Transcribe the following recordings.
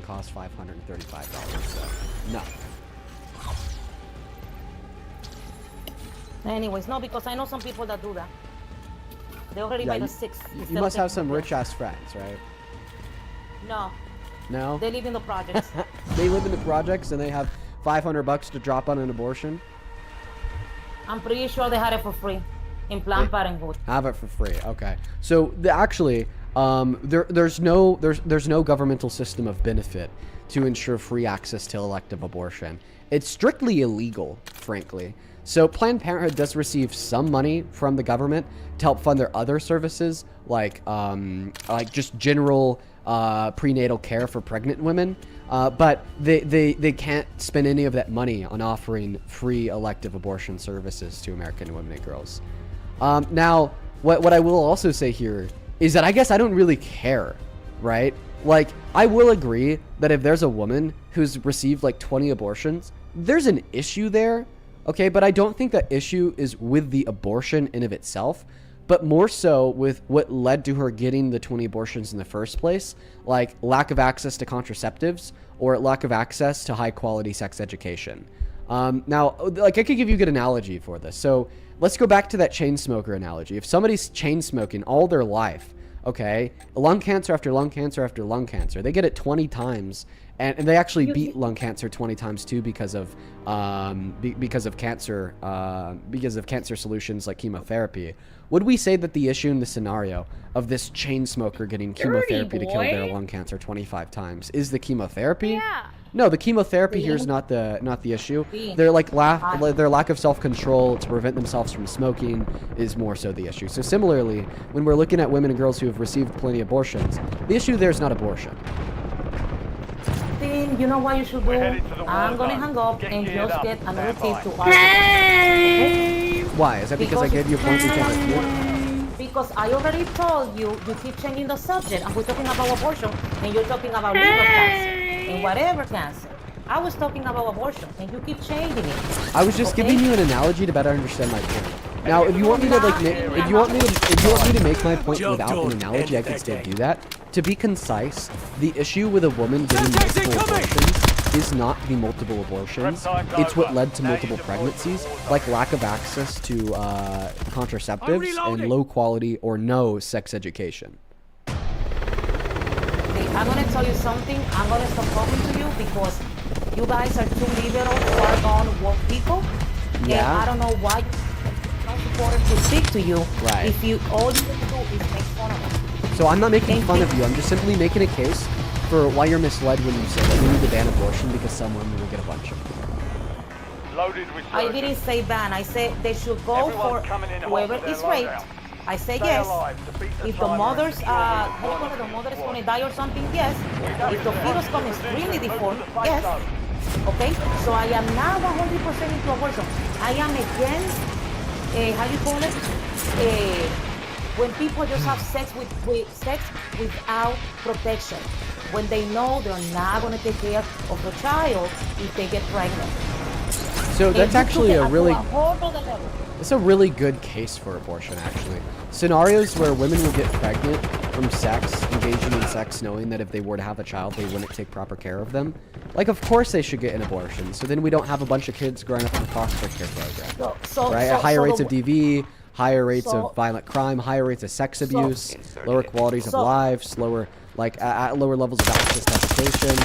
abortion costs $535. So, no. Anyways, no, because I know some people that do that. They already buy the 6. You must have some rich-ass friends, right? No. No? They live in the projects. They live in the projects and they have $500 to drop on an abortion? I'm pretty sure they had it for free in Planned Parenthood. Have it for free. Okay. So actually, there's no governmental system of benefit to ensure free access to elective abortion. It's strictly illegal, frankly. So Planned Parenthood does receive some money from the government to help fund their other services, like just general prenatal care for pregnant women. But they can't spend any of that money on offering free elective abortion services to American women and girls. Now, what I will also say here is that I guess I don't really care, right? Like, I will agree that if there's a woman who's received like 20 abortions, there's an issue there, okay? But I don't think that issue is with the abortion in of itself, but more so with what led to her getting the 20 abortions in the first place, like lack of access to contraceptives or lack of access to high quality sex education. Now, like, I could give you a good analogy for this. So let's go back to that chain smoker analogy. If somebody's chain smoking all their life, okay, lung cancer after lung cancer after lung cancer, they get it 20 times, and they actually beat lung cancer 20 times too because of cancer solutions like chemotherapy. Would we say that the issue in the scenario of this chain smoker getting chemotherapy to kill their lung cancer 25 times is the chemotherapy? Yeah. No, the chemotherapy here is not the issue. Their their lack of self-control to prevent themselves from smoking is more so the issue. So similarly, when we're looking at women and girls who have received plenty of abortions, the issue there is not abortion. Then you know what you should do? I'm gonna hang up and just get another tip to argue. Hey! Why? Is that because I gave you a point we can't refute? Because I already told you, you keep changing the subject, and we're talking about abortion, and you're talking about liver cancer, and whatever cancer. I was talking about abortion, and you keep changing it. I was just giving you an analogy to better understand my point. Now, if you want me to if you want me to make my point without an analogy, I can still do that. To be concise, the issue with a woman getting multiple abortions is not the multiple abortions. It's what led to multiple pregnancies, like lack of access to contraceptives and low quality or no sex education. Okay, I'm gonna tell you something. I'm gonna stop talking to you because you guys are too liberal, far gone woke people. Yeah. And I don't know why not supported to speak to you. Right. If you all you do is make fun of us. So I'm not making fun of you. I'm just simply making a case for why you're misled when you say that we need to ban abortion because some women will get a bunch of them. I didn't say ban. I said they should go for whoever is raped. I say yes. If the mother's the mother is going to die or something, yes. If the fetus comes extremely deformed, yes. Okay. So I am now 100% into abortion. I am against how you call it? When people just have sex sex without protection, when they know they're not going to take care of the child if they get pregnant. So that's actually it's a really good case for abortion, actually. Scenarios where women will get pregnant from sex, engaging in sex, knowing that if they were to have a child, they wouldn't take proper care of them. Like, of course they should get an abortion, so then we don't have a bunch of kids growing up in the foster care program. Higher rates of DV, higher rates of violent crime, higher rates of sex abuse, lower qualities of lives, lower levels of access to education,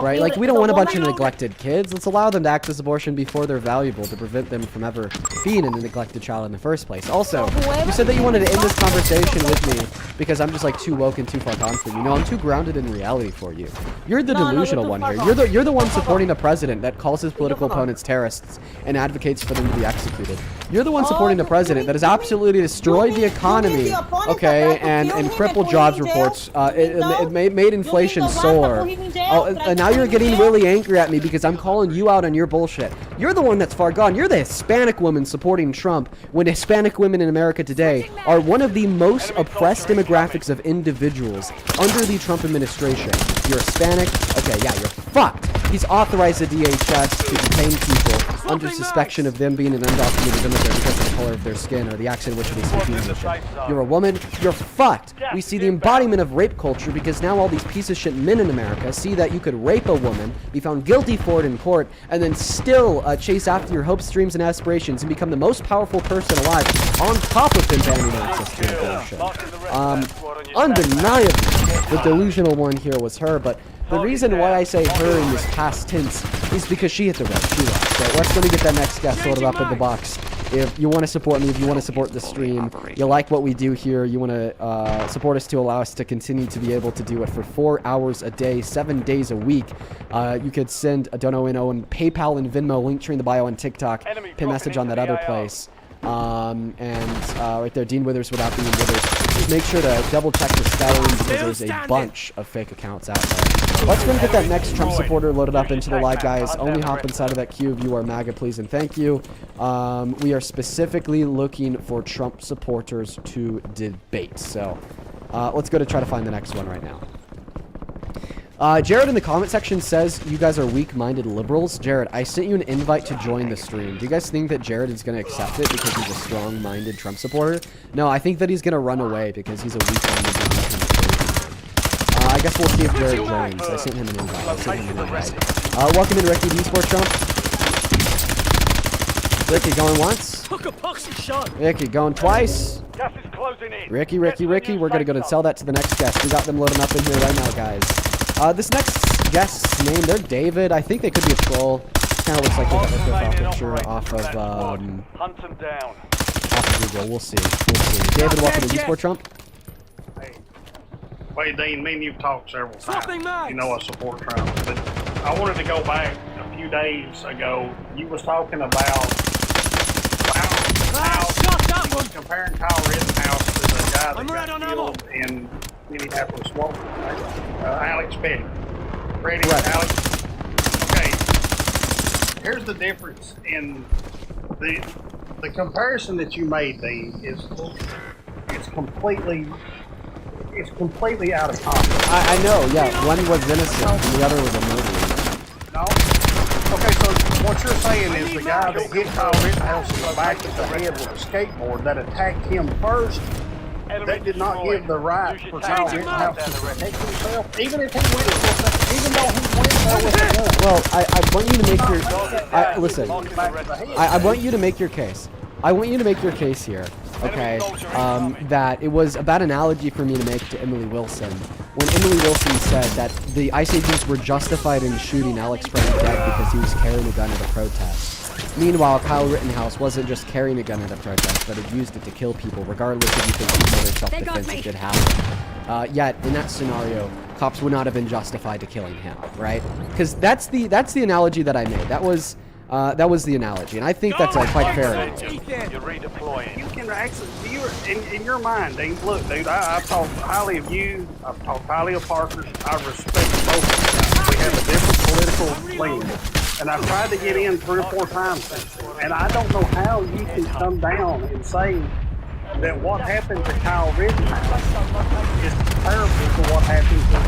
right? Like, we don't want a bunch of neglected kids. Let's allow them to access abortion before they're valuable to prevent them from ever being a neglected child in the first place. Also, you said that you wanted to end this conversation with me because I'm just like too woke and too far gone for you. No, I'm too grounded in reality for you. You're the delusional one here. You're the one supporting a president that calls his political opponents terrorists and advocates for them to be executed. You're the one supporting a president that has absolutely destroyed the economy, okay, and crippled jobs reports. It made inflation soar. And now you're getting really angry at me because I'm calling you out on your bullshit. You're the one that's far gone. You're the Hispanic woman supporting Trump when Hispanic women in America today are one of the most oppressed demographics of individuals under the Trump administration. You're Hispanic. Okay, yeah, you're fucked. He's authorized the DHS to detain people under suspicion of them being an undocumented immigrant because of the color of their skin or the accent in which they speak English. You're a woman, you're fucked. We see the embodiment of rape culture because now all these piece of shit men in America see that you could rape a woman, be found guilty for it in court, and then still chase after your hopes, dreams, and aspirations and become the most powerful person alive on top of them banning access to abortion. Undeniably, the delusional one here was her, but the reason why I say her in this past tense is because she hit the red shoe. So let's go get that next guest loaded up in the box. If you want to support me, if you want to support the stream, you like what we do here, you want to support us to allow us to continue to be able to do it for 4 hours a day, 7 days a week, you could send a dono in on PayPal and Venmo, link tree in the bio on TikTok, pin message on that other place. Right there, Dean Withers without being Withers. Just make sure to double check the spelling because there's a bunch of fake accounts out there. Let's go and get that next Trump supporter loaded up into the live, guys. Only hop inside of that queue if you are MAGA, please, and thank you. We are specifically looking for Trump supporters to debate. So let's go to try to find the next one right now. Jared in the comment section says you guys are weak-minded liberals. Jared, I sent you an invite to join the stream. Do you guys think that Jared is going to accept it because he's a strong-minded Trump supporter? No, I think that he's going to run away because he's a weak-minded I guess we'll see if Jared joins. I sent him an invite. Welcome in, Ricky. Do you support Trump? Ricky going once. Ricky going twice. Ricky. We're going to go and sell that to the next guest. We got them loading up in here right now, guys. This next guest's name, they're David. I think they could be a troll. Kind of looks like they got their profile picture off of Google. We'll see. David, welcome to Esport Trump. Wait, Dean, me and you've talked several times. You know I support Trump. But I wanted to go back a few days ago. You was talking about how you was comparing Kyle Rittenhouse to the guy that got killed in Minneapolis, Alex Petty. Freddie, right. Alex. Okay, here's the difference in the comparison that you made, Dean, is it's completely out of context. I know, yeah. One was innocent and the other was a murderer. No? Okay, so what you're saying is the guy that hit Kyle Rittenhouse in the back of the head with a skateboard that attacked him first, that did not give the right for Kyle Rittenhouse to protect himself, even if he went, even though he went there with a gun. Well, I want you to make your... listen, I want you to make your case. I want you to make your case here, okay, that it was a bad analogy for me to make to Emily Wilson. When Emily Wilson said that the ICE agents were justified in shooting Alex Freddie dead because he was carrying a gun at a protest. Meanwhile, Kyle Rittenhouse wasn't just carrying a gun at a protest, but had used it to kill people, regardless if you think he murder self-defense it did happen. Yet, in that scenario, cops would not have been justified to killing him, right? Because that's the analogy that I made. That was the analogy, and I think that's a quite fair analogy. You're redeploying. You can actually, in your mind, Dean, look, dude, I've talked highly of you, I've talked highly of Parker, I respect both of you. We have a different political lean, and I've tried to get in 3 or 4 times since then, and I don't know how you can come down and say that what happened to Kyle Rittenhouse is comparable to what happened to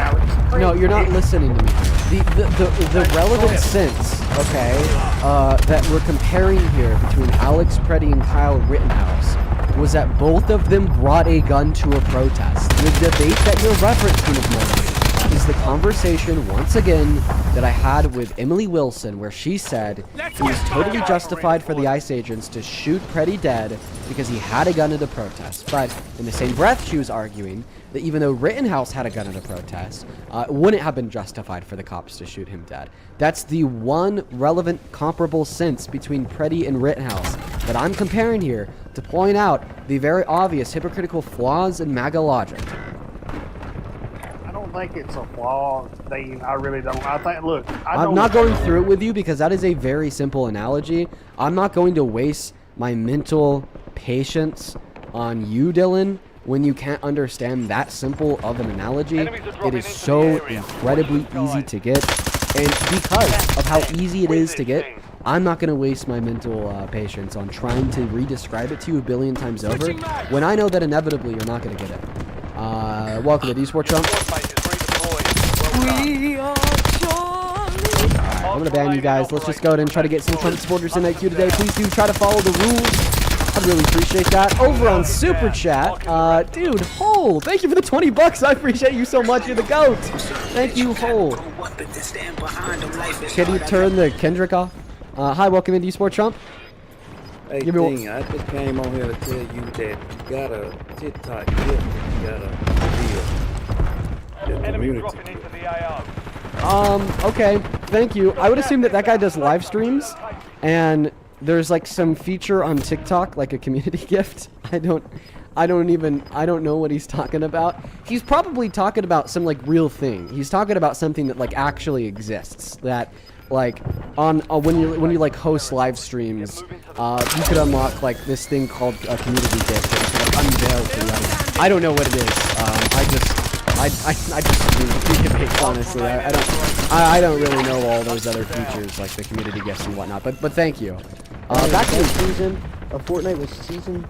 Alex. No, you're not listening to me. The relevant sense, okay, that we're comparing here between Alex Preddy and Kyle Rittenhouse was that both of them brought a gun to a protest. The debate that you're referencing is the conversation, once again, that I had with Emily Wilson, where she said it was totally justified for the ICE agents to shoot Preddy dead because he had a gun at a protest. But in the same breath, she was arguing that even though Rittenhouse had a gun at a protest, it wouldn't have been justified for the cops to shoot him dead. That's the one relevant comparable sense between Preddy and Rittenhouse that I'm comparing here to point out the very obvious hypocritical flaws in MAGA logic. I don't think it's a flaw, Dean. I really don't. I think, look, I'm not going through it with you because that is a very simple analogy. I'm not going to waste my mental patience on you, Dylan, when you can't understand that simple of an analogy. It is so incredibly easy to get, and because of how easy it is to get, I'm not going to waste my mental patience on trying to re-describe it to you a billion times over when I know that inevitably you're not going to get it. Welcome to Esport Trump. We are Charlie. going to ban you guys. Let's just go ahead and try to get some Trump supporters in that queue today. Please do try to follow the rules. I'd really appreciate that. Over on Super Chat, dude, Hole, thank you for the 20 bucks. I appreciate you so much. You're the GOAT. Thank you, Hole. Can you turn the Kendrick off? Hi, welcome into eSport Trump. Hey, Ding, I just came on here to tell you that you got a TikTok gift that you got to deal. Enemy dropping into the AO. Okay, thank you. I would assume that that guy does live streams, and there's like some feature on TikTok, like a community gift. I don't know what he's talking about. He's probably talking about some like real thing. He's talking about something that like actually exists. That like on when you like host live streams, you could unlock like this thing called a community gift that is like unveiled to you. I don't know what it is. I just debate, honestly. I don't really know all those other features like the community gifts and whatnot. But thank you. Back to the season of Fortnite was season.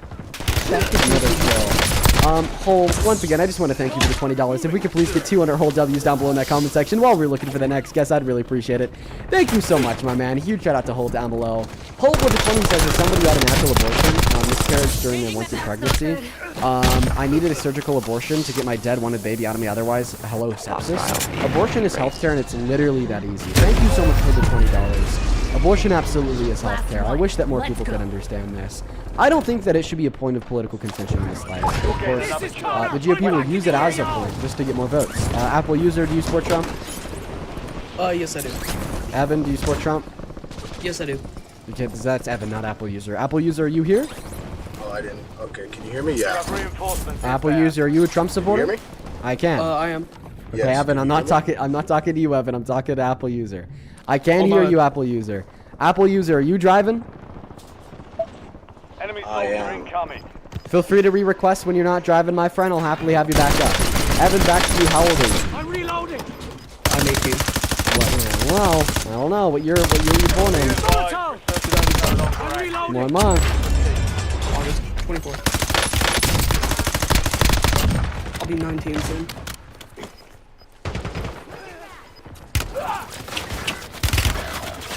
Hole, once again, I just want to thank you for the $20. If we could please get 200 whole W's down below in that comment section while we're looking for the next guest, I'd really appreciate it. Thank you so much, my man. Huge shout out to Hole down below. Hole with the 20 says, as somebody who had a natural abortion, miscarriage during their once in pregnancy, I needed a surgical abortion to get my dead wanted baby out of me, otherwise, hello, sepsis. Abortion is healthcare, and it's literally that easy. Thank you so much for the $20. Abortion absolutely is healthcare. I wish that more people could understand this. I don't think that it should be a point of political contention in this life. Of course, the GOP will use it as a point just to get more votes. Apple user, do you support Trump? Yes, I do. Evan, do you support Trump? Yes, I do. Okay, that's Evan, not Apple user. Apple user, are you here? Oh, I didn't. Okay, can you hear me? Yeah. Apple user, are you a Trump supporter? Can you hear me? I can. I am. Okay, Yes, Evan, I'm not talking to you, Evan. I'm talking to Apple user. I can hear you, Apple user. Apple user, are you driving? Enemy I soldier am. incoming. Feel free to re-request when you're not driving, my friend. I'll happily have you back up. Evan, back to you. How old are you? I'm reloading. I'm 18. Well, I don't know. What year were you born in? I'm reloading. 1 month. August 24th. I'll be 19 soon.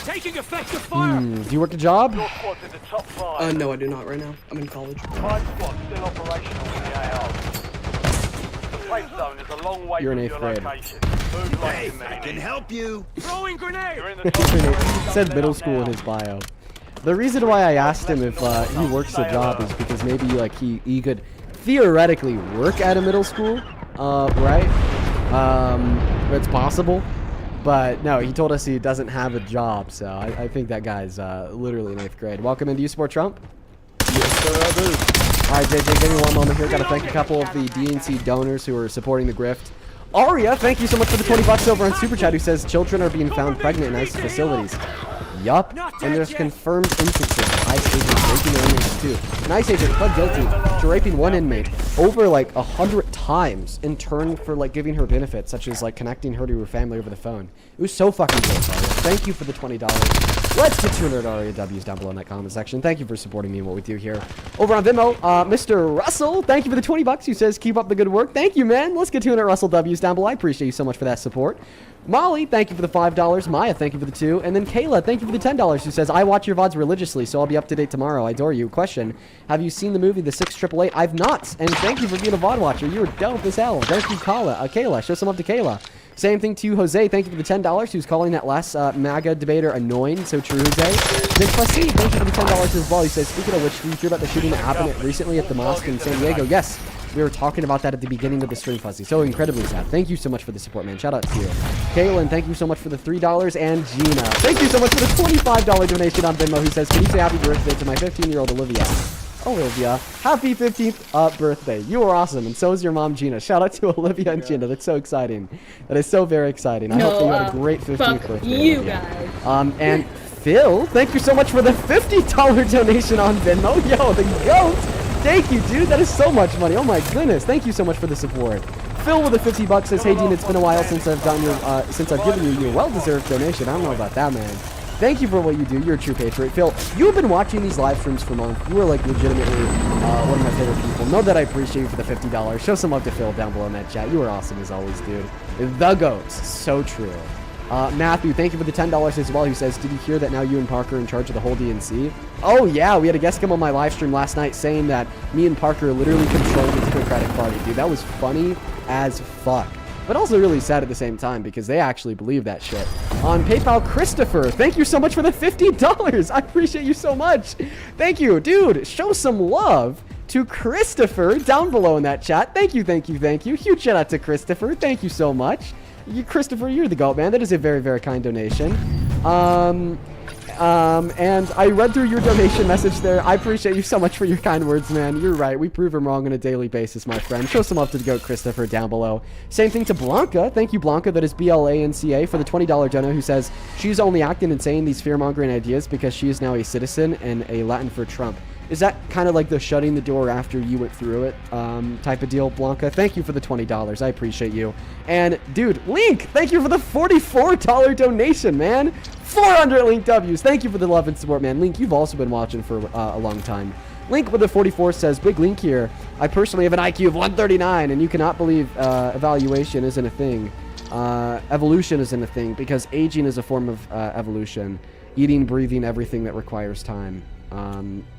Taking effective fire. Do you work a job? Your squad's in the top 5. No, I do not right now. I'm in college. 5 squads still operational in the AO. The safe zone is a long way You're in from 8th your grade. location. Move like you mean it. help you. Throwing grenade. You're in the top 3. He said middle school in his bio. The reason why I asked him if he works a job is because maybe like he could theoretically work at a middle school, right? It's possible. But no, he told us he doesn't have a job, so I think that guy's literally in 8th grade. Welcome into eSport Trump. Yes, sir, I do. All right, JJ, give me one moment here. Got to thank a couple of the DNC donors who are supporting the grift. Aria, thank you so much for the 20 bucks over on Super Chat, who says children are being found pregnant in ICE facilities. Yup, and there's confirmed instances of ICE agents raping their inmates too. An ICE agent pled guilty to raping one inmate over like 100 times in turn for like giving her benefits, such as like connecting her to her family over the phone. It was so fucking good, Aria. Thank you for the $20. Let's get 200 Aria W's down below in that comment section. Thank you for supporting me and what we do here. Over on Venmo, Mr. Russell, thank you for the 20 bucks. Who says keep up the good work. Thank you, man. Let's get 200 Russell W's down below. I appreciate you so much for that support. Molly, thank you for the $5. Maya, thank you for the 2. And then Kayla, thank you for the $10, who says, I watch your VODs religiously, so I'll be up to date tomorrow. I adore you. Question, have you seen the movie The 688? I've not. And thank you for being a VOD watcher. You were dope as hell. Thank you, Kayla. Show some love to Kayla. Same thing to Jose. Thank you for the $10, who's calling that last MAGA debater annoying. So true, Jose. Nick Fussy, thank you for the $10 as well. He says, speaking of which, did you hear about the shooting that happened recently at the mosque in San Diego? Yes. We were talking about that at the beginning of the stream, Fuzzy. So incredibly sad. Thank you so much for the support, man. Shout out to you. Kaylin, thank you so much for the $3. And Gina, thank you so much for the $25 donation on Venmo, who says, can you say happy birthday to my 15-year-old Olivia? Olivia, happy 15th birthday. You are awesome, and so is your mom, Gina. Shout out to Olivia and Gina. That's so exciting. That is so very exciting. I hope that you had a great 15th birthday. You Olivia. guys. And Phil, thank you so much for the $50 donation on Venmo. Yo, the GOAT. Thank you, dude. That is so much money. Oh my goodness. Thank you so much for the support. Phil with the 50 bucks says, "Hey Dean, it's been a while since I've done your since I've given you your well-deserved donation." I don't know about that, man. Thank you for what you do. You're a true patriot. Phil, you've been watching these live streams for months. You are like legitimately one of my favorite people. Know that I appreciate you for the $50. Show some love to Phil down below in that chat. You are awesome as always, dude. The GOAT. So true. Matthew, thank you for the $10 as well. Who says, did you hear that now you and Parker are in charge of the whole DNC? Oh yeah, we had a guest come on my live stream last night saying that me and Parker literally controlled the Democratic Party. Dude, that was funny as fuck. But also really sad at the same time because they actually believe that shit. On PayPal, Christopher, thank you so much for the $50. I appreciate you so much. Thank you. Dude, show some love to Christopher down below in that chat. Thank you, thank you, thank you. Huge shout out to Christopher. Thank you so much. Christopher, you're the GOAT, man. That is a very, very kind donation. And I read through your donation message there. I appreciate you so much for your kind words, man. You're right. We prove him wrong on a daily basis, my friend. Show some love to the GOAT, Christopher, down below. Same thing to Blanca. Thank you, Blanca. That is BLANCA for the $20 dono, who says she's only acting and saying these fear-mongering ideas because she is now a citizen and a Latin for Trump. Is that kind of like the shutting the door after you went through it type of deal, Blanca? Thank you for the $20. I appreciate you. And, dude, Link, thank you for the $44 donation, man. 400 Link W's. Thank you for the love and support, man. Link, you've also been watching for a long time. Link with the 44 says, Big Link here. I personally have an IQ of 139, and you cannot believe evaluation isn't a thing. Evolution isn't a thing, because aging is a form of evolution. Eating, breathing, everything that requires time.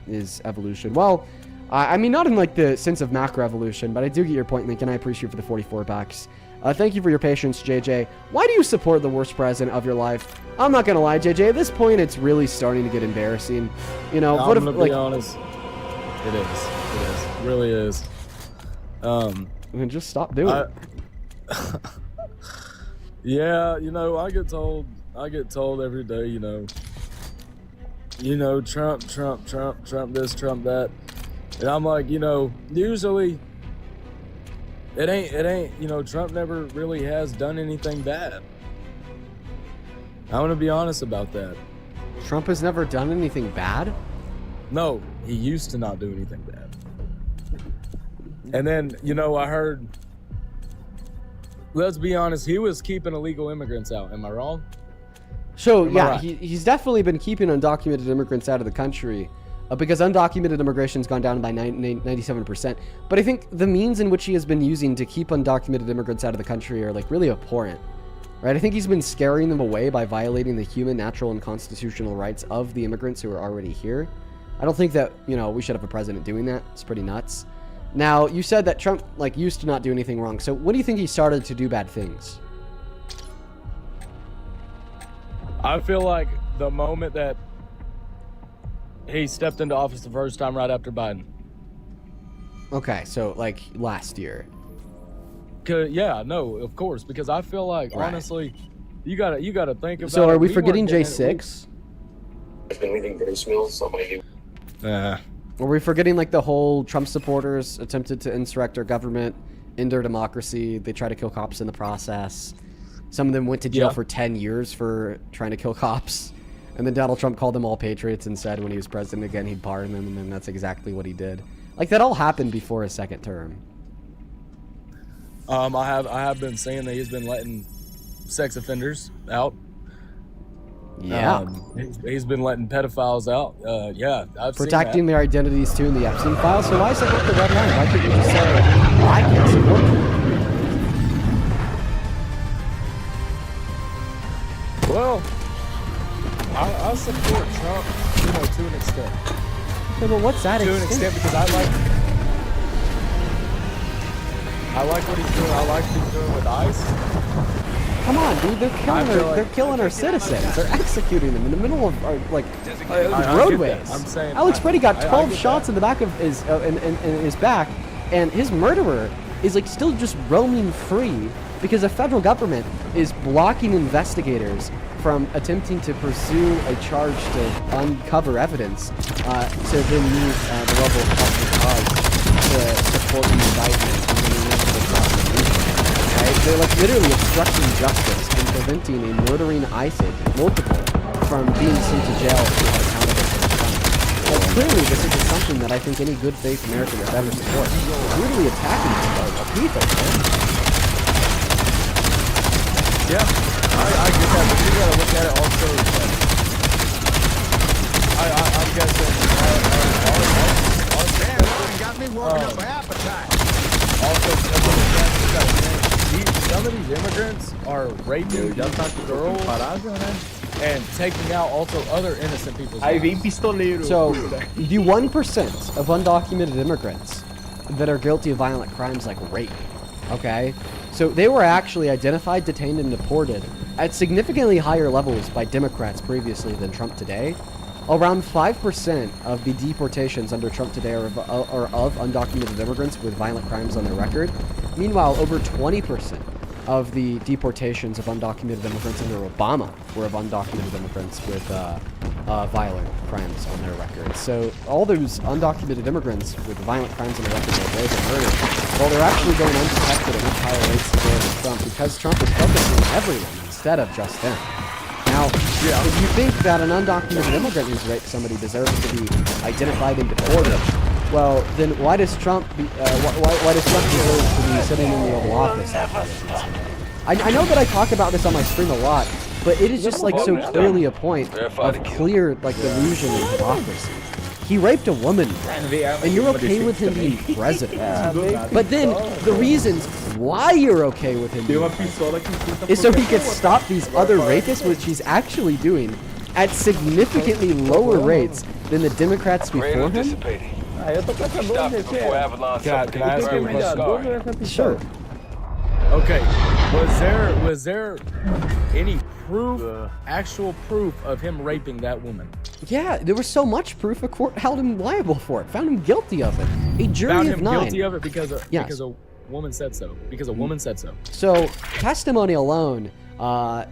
Is evolution. Well, I mean, not in like the sense of macro evolution, but I do get your point, Link, and I appreciate you for the 44 bucks. Thank you for your patience, JJ. Why do you support the worst president of your life? I'm not gonna lie, JJ. At this point, it's really starting to get embarrassing. You know, I'm gonna be honest. It is. It really is. Then just stop doing it. Yeah, you know, I get told every day, you know, Trump this, Trump that. And I'm like, you know, usually it ain't, you know, Trump never really has done anything bad. I'm gonna be honest about that. Trump has never done anything bad? No, he used to not do anything bad. And then, you know, I heard, let's be honest, he was keeping illegal immigrants out. Am I wrong? So, yeah, right? he's definitely been keeping undocumented immigrants out of the country because undocumented immigration's gone down by 97%. But I think the means in which he has been using to keep undocumented immigrants out of the country are, like, really abhorrent, right? I think he's been scaring them away by violating the human, natural, and constitutional rights of the immigrants who are already here. I don't think that, you know, we should have a president doing that. It's pretty nuts. Now, you said that Trump, like, used to not do anything wrong. So when do you think he started to do bad things? I feel like the moment that he stepped into office the first time right after Biden. Okay, so, like, last year. Yeah, no, of course, because I feel like, right. Honestly, you gotta think about it. So are we forgetting J6? I've been leaving voicemails, so maybe. Are we forgetting, like, the whole Trump supporters attempted to insurrect our government, end our democracy? They try to kill cops in the process. Some of them went to jail for 10 years for trying to kill cops. And then Donald Trump called them all patriots and said when he was president again, he'd pardon them. And then that's exactly what he did. Like, that all happened before his second term. I have been seeing that he's been letting sex offenders out. Yeah. He's been letting pedophiles out. Yeah. I've protecting their identities too in the Epstein file. So why is that not the red line? Why couldn't you just say, I can't support you? Well, I support Trump, you know, to an extent. Yeah, but what's that to an extent because I like what he's doing. I like what he's doing with ICE. Come on, dude! They're killing our citizens. They're executing them in the middle of our roadways. I'm saying Alex Pretty got 12 shots in the back of his in his back, and his murderer is like still just roaming free because the federal government is blocking investigators from attempting to pursue a charge to uncover evidence to then use the level of probable cause to support the indictment and then the prosecution. Right? They're like literally obstructing justice and preventing a murdering ICE agent, multiple, from being sent to jail to be held accountable for the crime. Like, clearly, this is something that I think any good faith American would ever support. It's literally attacking people, right? Yeah, I get that, but you gotta look at it also. I'm guessing. Got me working up my appetite. Also, some of these immigrants are raping young girls and taking out also other innocent people's Aí vem lives. pistoleiro. So, the 1% of undocumented immigrants that are guilty of violent crimes like rape, okay? So they were actually identified, detained, and deported at significantly higher levels by Democrats previously than Trump today. Around 5% of the deportations under Trump today are of undocumented immigrants with violent crimes on their record. Meanwhile, over 20% of the deportations of undocumented immigrants under Obama were of undocumented immigrants with violent crimes on their record. So all those undocumented immigrants with violent crimes on their record, like rape and murder, well, they're actually going undetected at much higher rates today than Trump because Trump is focusing on everyone instead of just them. Now, if you think that an undocumented immigrant who's raped somebody deserves to be identified and deported, well, then why does Trump deserve to be sitting in the Oval Office? I know that I talk about this on my stream a lot, but it is just like so clearly a point of clear like delusion and hypocrisy. He raped a woman, and you're okay with him being president. But then the reasons why you're okay with him being president is so he could stop these other rapists, which he's actually doing at significantly lower rates than the Democrats before him. Can I ask you a question? Sure. Okay, was there any proof, actual proof of him raping that woman? Yeah, there was so much proof a court held him liable for it, found him guilty of it. A jury Found of him 9. guilty of it because Yes. a woman said so. Because a woman said so. So, testimony alone,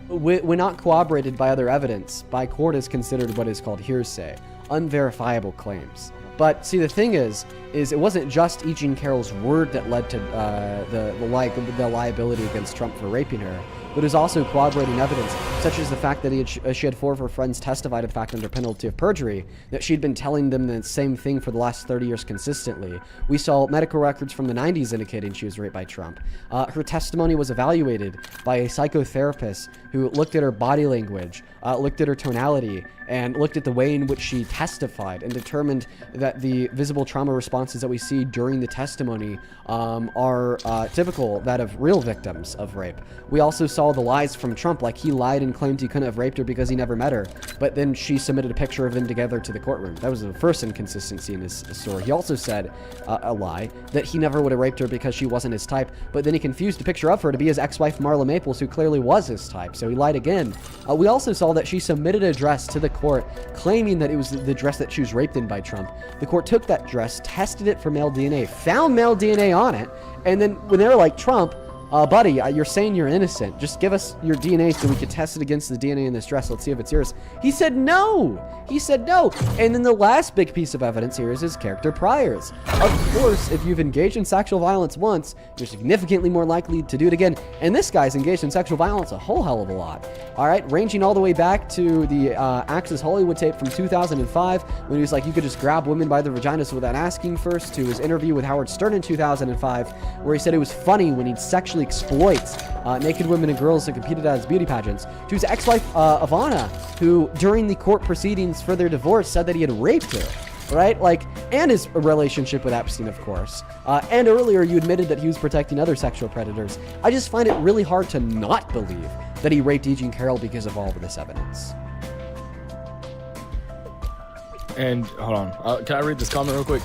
when not corroborated by other evidence, by court is considered what is called hearsay, unverifiable claims. But see, the thing is it wasn't just E. Jean Carroll's word that led to the liability against Trump for raping her, but it was also corroborating evidence, such as the fact that she had 4 of her friends testified, in fact, under penalty of perjury, that she'd been telling them the same thing for the last 30 years consistently. We saw medical records from the 90s indicating she was raped by Trump. Her testimony was evaluated by a psychotherapist who looked at her body language, looked at her tonality, and looked at the way in which she testified and determined that the visible trauma responses that we see during the testimony are typical that of real victims of rape. We also saw the lies from Trump, like he lied and claimed he couldn't have raped her because he never met her, but then she submitted a picture of them together to the courtroom. That was the first inconsistency in his story. He also said a lie, that he never would have raped her because she wasn't his type, but then he confused a picture of her to be his ex-wife Marla Maples, who clearly was his type, so he lied again. We also saw that she submitted a dress to the court claiming that it was the dress that she was raped in by Trump. The court took that dress, tested it for male DNA, found male DNA on it, and then when they were like, Trump, buddy, you're saying you're innocent. Just give us your DNA so we can test it against the DNA in this dress. Let's see if it's yours. He said no. He said no. And then the last big piece of evidence here is his character priors. Of course, if you've engaged in sexual violence once, you're significantly more likely to do it again. And this guy's engaged in sexual violence a whole hell of a lot. All right, ranging all the way back to the Access Hollywood tape from 2005, when he was like, you could just grab women by their vaginas without asking first, to his interview with Howard Stern in 2005, where he said it was funny when he'd sexually exploits naked women and girls that competed at his beauty pageants, to his ex-wife Ivana, who during the court proceedings for their divorce said that he had raped her, right? Like, and his relationship with Epstein, of course. And earlier you admitted that he was protecting other sexual predators. I just find it really hard to not believe that he raped E. Jean Carroll because of all of this evidence. And hold on, can I read this comment real quick?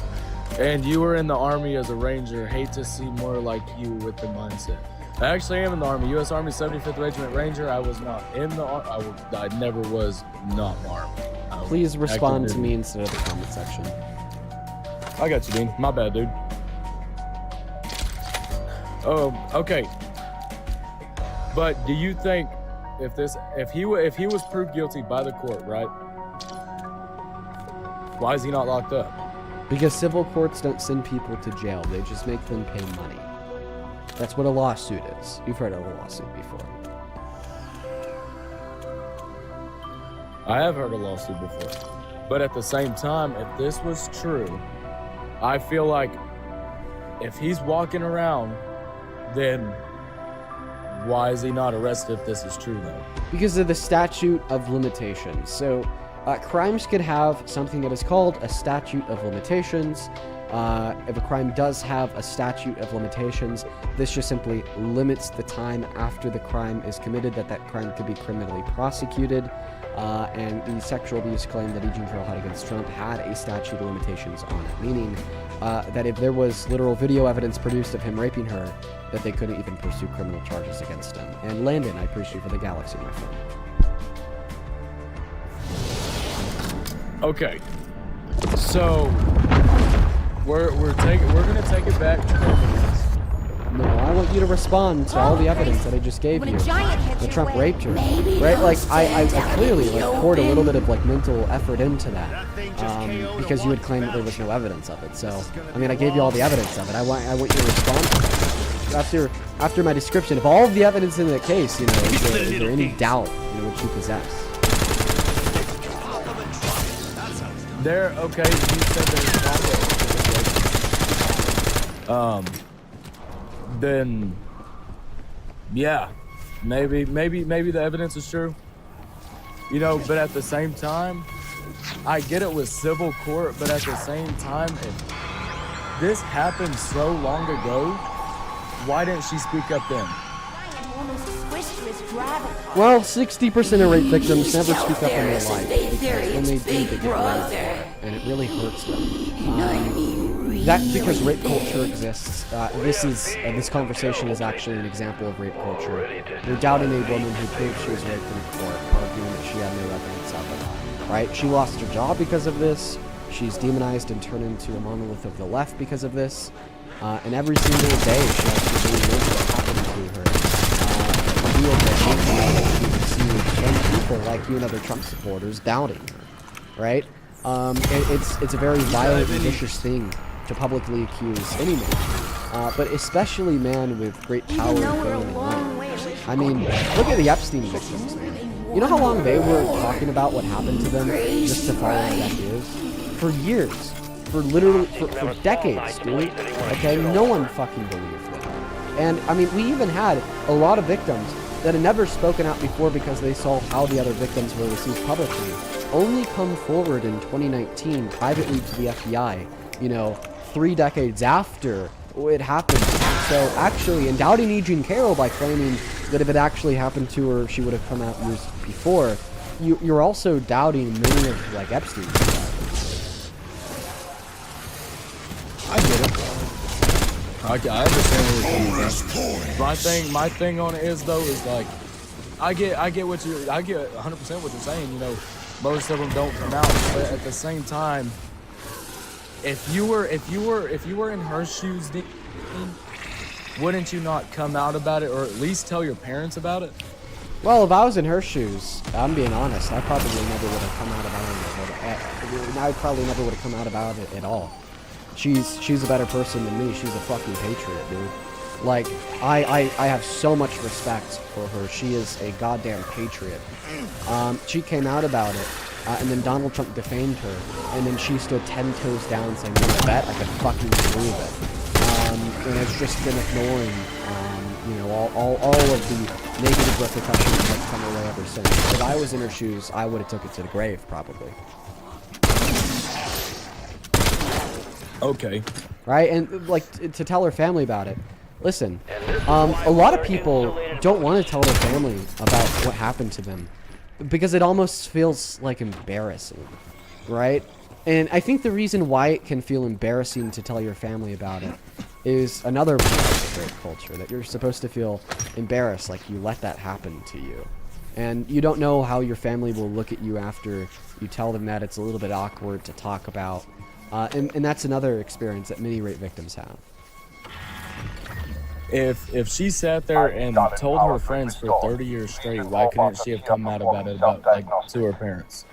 And you were in the Army as a Ranger. Hate to see more like you with the mindset. I actually am in the Army, U.S. Army 75th Regiment Ranger. I was not in the Army. I never was not in the Army. Please respond to me instead of the comment section. I got you, Dean. My bad, dude. Oh, okay. But do you think if he was proved guilty by the court, right? Why is he not locked up? Because civil courts don't send people to jail. They just make them pay money. That's what a lawsuit is. You've heard of a lawsuit before. I have heard a lawsuit before. But at the same time, if this was true, I feel like if he's walking around, then why is he not arrested if this is true, though? Because of the statute of limitations. So crimes could have something that is called a statute of limitations, if a crime does have a statute of limitations, this just simply limits the time after the crime is committed that crime could be criminally prosecuted. And the sexual abuse claim that Agent Carroll had against Trump had a statute of limitations on it, meaning that if there was literal video evidence produced of him raping her, that they couldn't even pursue criminal charges against him. And Landon, I appreciate you for the galaxy, my friend. Okay, so we're gonna take it back to evidence. No, I want you to respond to all the evidence that I just gave you. That Trump raped her, right? Like I clearly poured a little bit of mental effort into that, because you would claim that there was no evidence of it. So I mean, I gave you all the evidence of it. I want you to respond to it. After my description of all of the evidence in the case, is there any doubt in what you possess? Okay, you said there's then yeah, maybe the evidence is true. But at the same time, I get it with civil court, but at the same time, if this happened so long ago, why didn't she speak up then? Well, 60% of rape victims never speak up in their life, because when they do, they get blamed for it, and it really hurts them. That's because rape culture exists. This conversation is actually an example of rape culture. You're doubting a woman who proved she was raped in court, arguing that she had no evidence of it. Right? She lost her job because of this. She's demonized and turned into a monolith of the left because of this. And every single day, she has to relive what happened to her. Deal that she received, and people like you and other Trump supporters doubting her. Right? It's a very violent and vicious thing to publicly accuse any man, but especially man with great power, fame, and money. I mean, look at the Epstein victims, man. You know how long they were talking about what happened to them just to follow their ears? For years. For decades, dude. Okay? No one fucking believed them. And, I mean, we even had a lot of victims that had never spoken out before because they saw how the other victims were received publicly, only come forward in 2019 privately to the FBI, 3 decades after it happened. So actually, in doubting E. Jean Carroll by claiming that if it actually happened to her, she would have come out years before, you're also doubting many of Epstein's survivors. I get it. I understand what you're saying. My thing on it is though I get 100% what you're saying. Most of them don't come out, but at the same time, if you were in her shoes, Dean, wouldn't you not come out about it, or at least tell your parents about it? Well, if I was in her shoes, I'm being honest, I probably never would have come out about it. I probably never would have come out about it at all. She's a better person than me. She's a fucking patriot, dude. I have so much respect for her. She is a goddamn patriot. She came out about it, and then Donald Trump defamed her, and then she stood 10 toes down saying, "You bet I could fucking believe it." And has just been ignoring, all of the negative repercussions that come her way ever since. If I was in her shoes, I would have took it to the grave, probably. Okay. Right? And, to tell her family about it. Listen, a lot of people don't want to tell their family about what happened to them because it almost feels embarrassing, right? And I think the reason why it can feel embarrassing to tell your family about it is another part of rape culture, that you're supposed to feel embarrassed, like you let that happen to you. And you don't know how your family will look at you after you tell them that. It's a little bit awkward to talk about. And that's another experience that many rape victims have. If she sat there and told her friends for 30 years straight, why couldn't she have come out about it to her parents?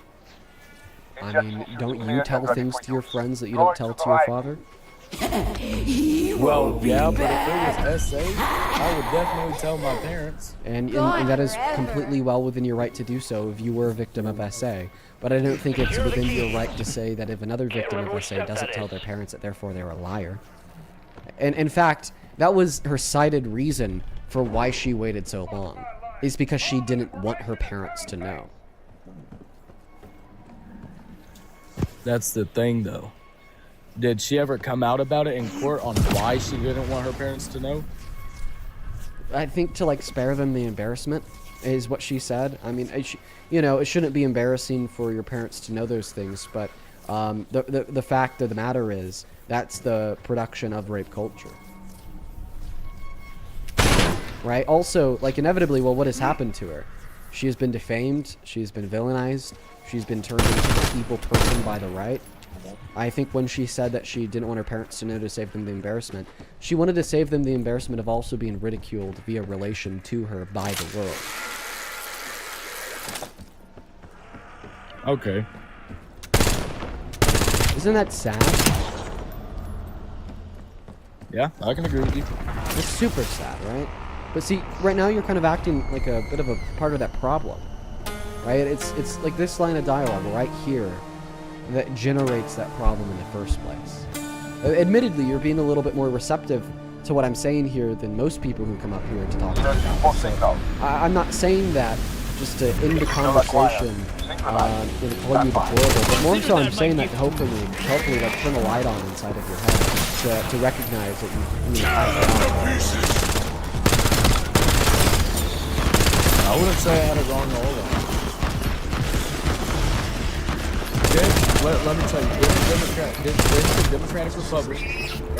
I mean, don't you tell things to your friends that you don't tell to your father? Well, yeah, but if it was SA, I would definitely tell my parents. And that is completely well within your right to do so if you were a victim of SA. But I don't think it's within your right to say that if another victim of SA doesn't tell their parents that therefore they're a liar. And in fact, that was her cited reason for why she waited so long, is because she didn't want her parents to know. That's the thing, though. Did she ever come out about it in court on why she didn't want her parents to know? I think to like spare them the embarrassment is what she said. I mean, you know, it shouldn't be embarrassing for your parents to know those things, but the fact of the matter is that's the production of rape culture. Right? Also, like, inevitably, well, what has happened to her? She has been defamed. She's been villainized. She's been turned into this evil person by the right. I think when she said that she didn't want her parents to know to save them the embarrassment, she wanted to save them the embarrassment of also being ridiculed via relation to her by the world. Okay. Isn't that sad? Yeah, I can agree with you. It's super sad, right? But see, right now you're kind of acting like a bit of a part of that problem, right? It's like this line of dialogue right here that generates that problem in the first place. Admittedly, you're being a little bit more receptive to what I'm saying here than most people who come up here to talk about this. So I'm not saying that just to end the conversation and call you deplorable, but more so I'm saying that to hopefully like turn a light on inside of your head to recognize that you have I wouldn't say I had it wrong all the time. Let me tell you, the Democratic Republic,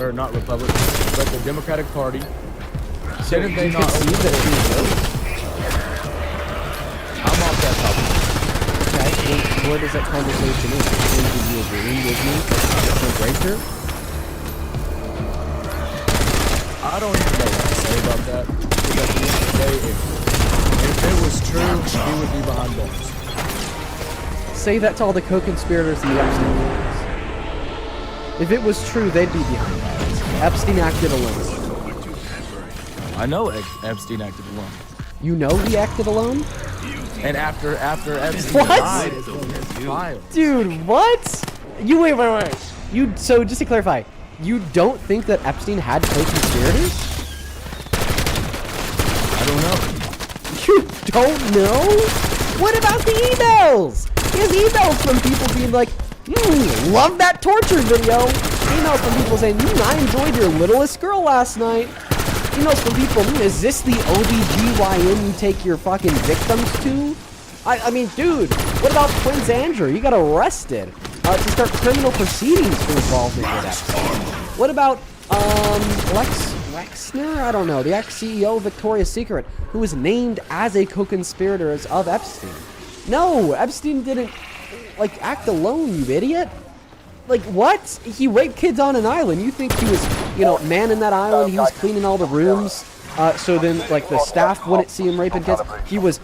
or not Republic, but the Democratic Party, didn't they not see that it was? I'm off that topic. Okay, where does that conversation end? Do you agree with me that you're greater? I don't even know what to say about that. Because at the end of the day, if it was true, he would be behind bars. Say that to all the co-conspirators in the Epstein files. If it was true, they'd be behind bars. Epstein acted alone. I know Epstein acted alone. You know he acted alone? And after Epstein died, it's on his trial. Dude, what? You wait. So just to clarify, you don't think that Epstein had co-conspirators? I don't know. You don't know? What about the emails? He has emails from people being like, love that torture video. Emails from people saying, I enjoyed your littlest girl last night. Emails from people, is this the OBGYN you take your fucking victims to? I mean, dude, what about Prince Andrew? He got arrested to start criminal proceedings for involvement with Epstein. What about Lexner? I don't know, the ex-CEO of Victoria's Secret, who was named as a co-conspirator of Epstein. No, Epstein didn't, like, act alone, you idiot. Like, what? He raped kids on an island. You think he was, manning that island? He was cleaning all the rooms, so then, like, the staff wouldn't see him raping kids. He was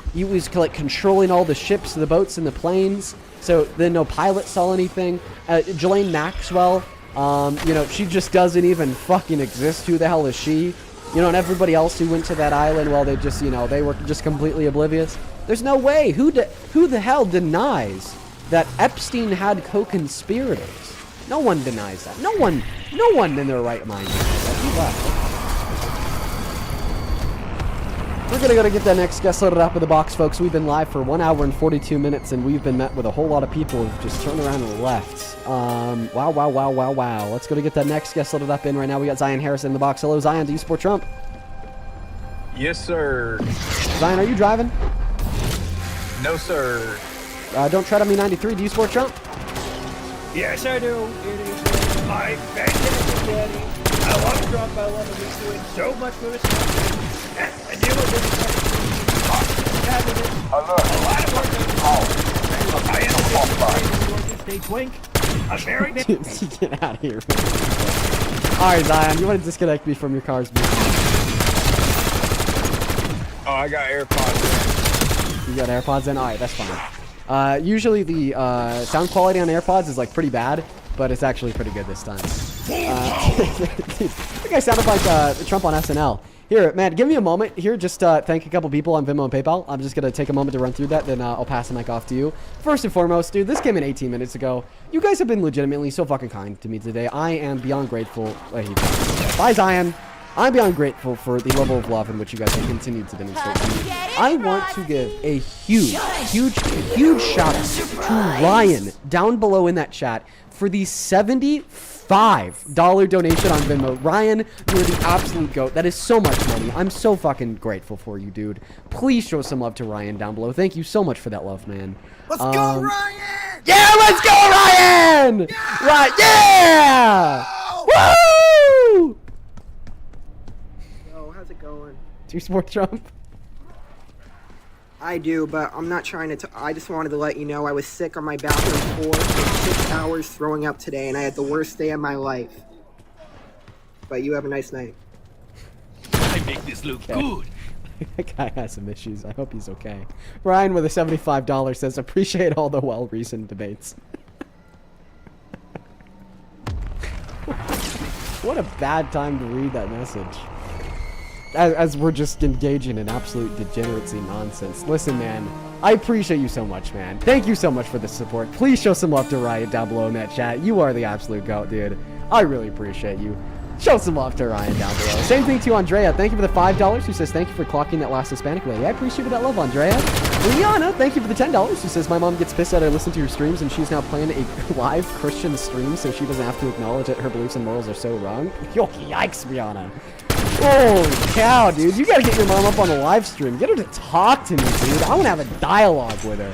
like, controlling all the ships, the boats, and the planes, so then no pilot saw anything. Ghislaine Maxwell, she just doesn't even fucking exist. Who the hell is she? And everybody else who went to that island, well, they just, they were just completely oblivious. There's no way. Who the hell denies that Epstein had co-conspirators? No one denies that. No one in their right mind denies that. He left. We're gonna get that next guest loaded up in the box, folks. We've been live for 1 hour and 42 minutes, and we've been met with a whole lot of people who've just turned around and left. Wow. Let's go to get that next guest loaded up in right now. We got Zion Harrison in the box. Hello, Zion. Do you support Trump? Yes, sir. Zion, are you driving? No, sir. Don't tread on me 93. Do you support Trump? Yes, I do. It is my fantastic daddy. I love Trump. I love him. He's doing so much for this country. And you will be a lot of work. I am a stay twink. I'm married. Get out of here. Alright, Zion, you want to disconnect me from your car's music? Oh, I got AirPods in. You got AirPods in? Alright, that's fine. Usually the sound quality on AirPods is like pretty bad, but it's actually pretty good this time. I think I sounded like Trump on SNL. Here, man, give me a moment here. Just thank a couple people on Venmo and PayPal. I'm just going to take a moment to run through that, then I'll pass the mic off to you. First and foremost, dude, this came in 18 minutes ago. You guys have been legitimately so fucking kind to me today. I am beyond grateful. Bye, Zion. I'm beyond grateful for the level of love in which you guys have continued to demonstrate to me. I want to give a huge shout out to Ryan down below in that chat for the $75 donation on Venmo. Ryan, you're the absolute GOAT. That is so much money. I'm so fucking grateful for you, dude. Please show some love to Ryan down below. Thank you so much for that love, man. Let's go, Ryan! Yeah, let's go, Ryan! Yeah! Right, yeah! Woo! Yo, how's it going? Do you support Trump? I do, but I'm not trying to. I just wanted to let you know I was sick on my bathroom floor for 6 hours throwing up today, and I had the worst day of my life. But you have a nice night. I make this look good. That guy has some issues. I hope he's okay. Ryan with a $75 says, appreciate all the well-reasoned debates. What a bad time to read that message. As we're just engaging in absolute degeneracy nonsense. Listen, man, I appreciate you so much, man. Thank you so much for the support. Please show some love to Ryan down below in that chat. You are the absolute GOAT, dude. I really appreciate you. Show some love to Ryan down below. Same thing to Andrea. Thank you for the $5. Who says, thank you for clocking that last Hispanic lady. I appreciate that love, Andrea. Liana, thank you for the $10. Who says, my mom gets pissed that I listen to your streams and she's now playing a live Christian stream so she doesn't have to acknowledge that her beliefs and morals are so wrong. Yo, yikes, Rihanna. Holy cow, dude. You gotta get your mom up on a live stream. Get her to talk to me, dude. I wanna have a dialogue with her.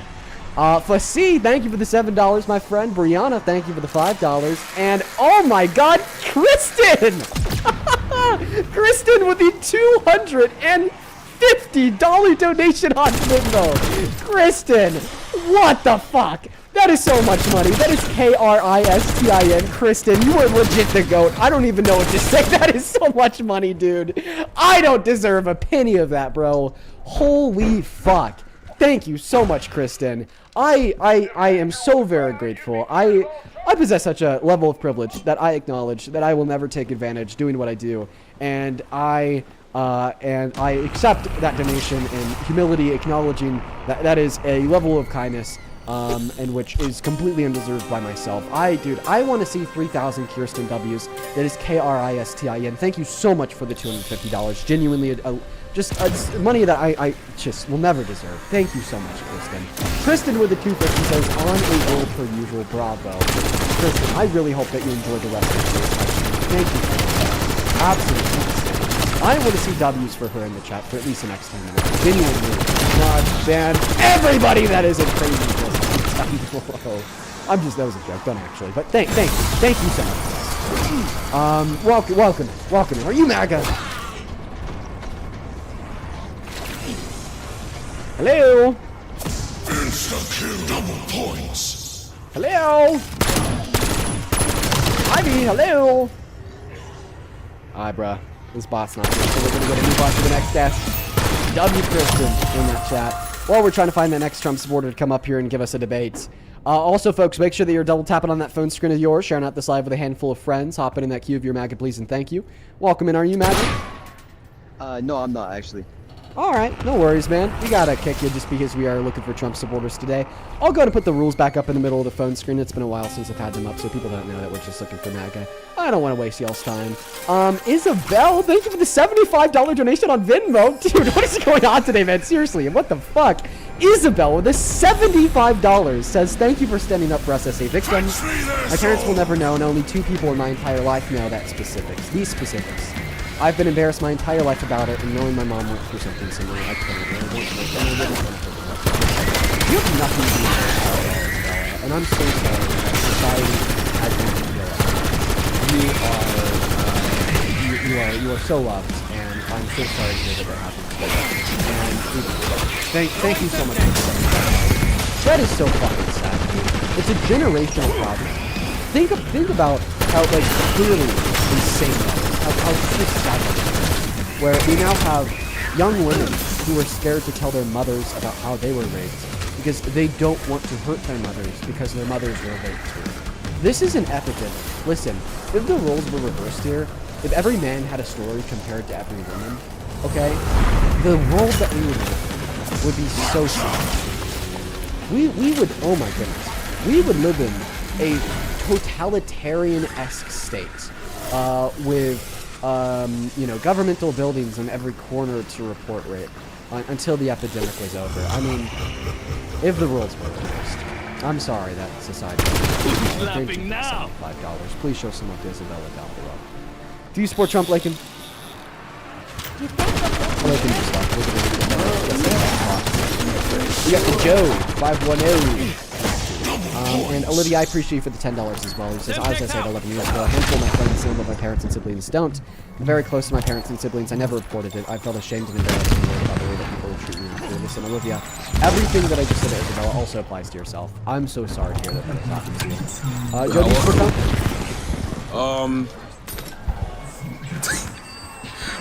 Fasi, thank you for the $7, my friend. Brianna, thank you for the $5. And, oh my god, Kristen! Kristen with the $250 donation on Venmo. Kristen, what the fuck? That is so much money. That is Kristin. Kristen, you are legit the GOAT. I don't even know what to say. That is so much money, dude. I don't deserve a penny of that, bro. Holy fuck. Thank you so much, Kristen. I am so very grateful. I possess such a level of privilege that I acknowledge that I will never take advantage doing what I do. And I accept that donation in humility, acknowledging that that is a level of kindness and which is completely undeserved by myself. Dude, I want to see 3,000 Kirsten W's. That is Kristin. Thank you so much for the $250. Genuinely, just money that I just will never deserve. Thank you so much, Kristen. Kristen with the 250 says, on a roll per usual. Bravo. Kristen, I really hope that you enjoy the rest of the day. Thank you for that. Absolutely. I want to see W's for her in the chat for at least the next 10 minutes. Genuinely, not ban everybody that is a crazy person. That was a joke, don't actually. But thank you so much. Welcome. Are you MAGA? Hello. Insta-kill, double points. Hello. Ivy, hello. Alright, bruh. This bot's not good, so we're gonna go to move on to the next guest. W. Kristen in that chat. While we're trying to find the next Trump supporter to come up here and give us a debate. Also, folks, make sure that you're double tapping on that phone screen of yours, sharing out this live with a handful of friends, hopping in that queue of your MAGA, please, and thank you. Welcome in, are you MAGA? No, I'm not, actually. Alright, no worries, man. We gotta kick you just because we are looking for Trump supporters today. I'll go ahead and put the rules back up in the middle of the phone screen. It's been a while since I've had them up, so people don't know that we're just looking for MAGA. I don't want to waste y'all's time. Isabel, thank you for the $75 donation on Venmo. Dude, what is going on today, man? Seriously, what the fuck? Isabel with the $75 says, thank you for standing up for SSA victims. My parents will never know, and only 2 people in my entire life know that these specifics. I've been embarrassed my entire life about it, and knowing my mom went through something similar, I couldn't really want to make them. You have nothing to do with it, and I'm so sorry that society has made you feel like you are so loved, and I'm so sorry to hear that that happened. And thank you so much for that. That is so fucking sad. It's a generational problem. Think about how clearly insane how sad, where we now have young women who are scared to tell their mothers about how they were raped because they don't want to hurt their mothers because their mothers were raped too. This is an epidemic. Listen, if the roles were reversed here, if every man had a story compared to every woman, okay, the world that we would live in would be so sad. We would, oh my goodness, we would live in a totalitarian-esque state with you know, governmental buildings on every corner to report rate until the epidemic was over. I mean, if the world's were reversed. I'm sorry that society. Who's laughing now? $5. Please show some love to Isabella down below. Do you support Trump, Lakin? Lakin just left. We got the Joe 510. And Olivia, I appreciate you for the $10 as well. He says, as I said 11 years ago, a handful of my friends, some of my parents and siblings don't. I'm very close to my parents and siblings. I never reported it. I felt ashamed and embarrassed and worried about the way that people would treat me after. Listen, Olivia, everything that I just said to Isabella also applies to yourself. I'm so sorry to hear that that's happened to you. Joe, do you support Trump?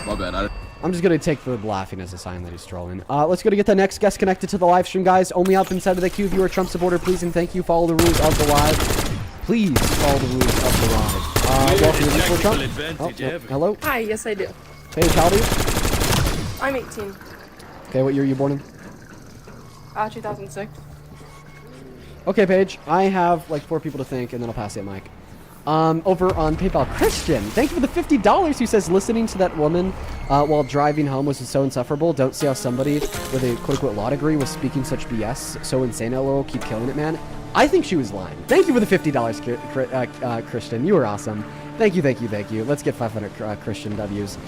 My bad. I'm just going to take the laughing as a sign that he's trolling. Let's go to get the next guest connected to the live stream, guys. Only up inside of the queue if you are a Trump supporter, please and thank you. Follow the rules of the live. Please follow the rules of the live. Welcome to Before Trump. Oh, hello? Hi, yes I do. Hey, how old are you? I'm 18. Okay, what year are you born in? 2006. Okay, Paige. I have like 4 people to thank, and then I'll pass it, Mike. Over on PayPal, Christian, thank you for the $50. Who says listening to that woman while driving home was so insufferable. Don't see how somebody with a quote-unquote law degree was speaking such BS. So insane, LOL. Keep killing it, man. I think she was lying. Thank you for the $50, Christian. You were awesome. Thank you, thank you, thank you. Let's get 500 Christian W's.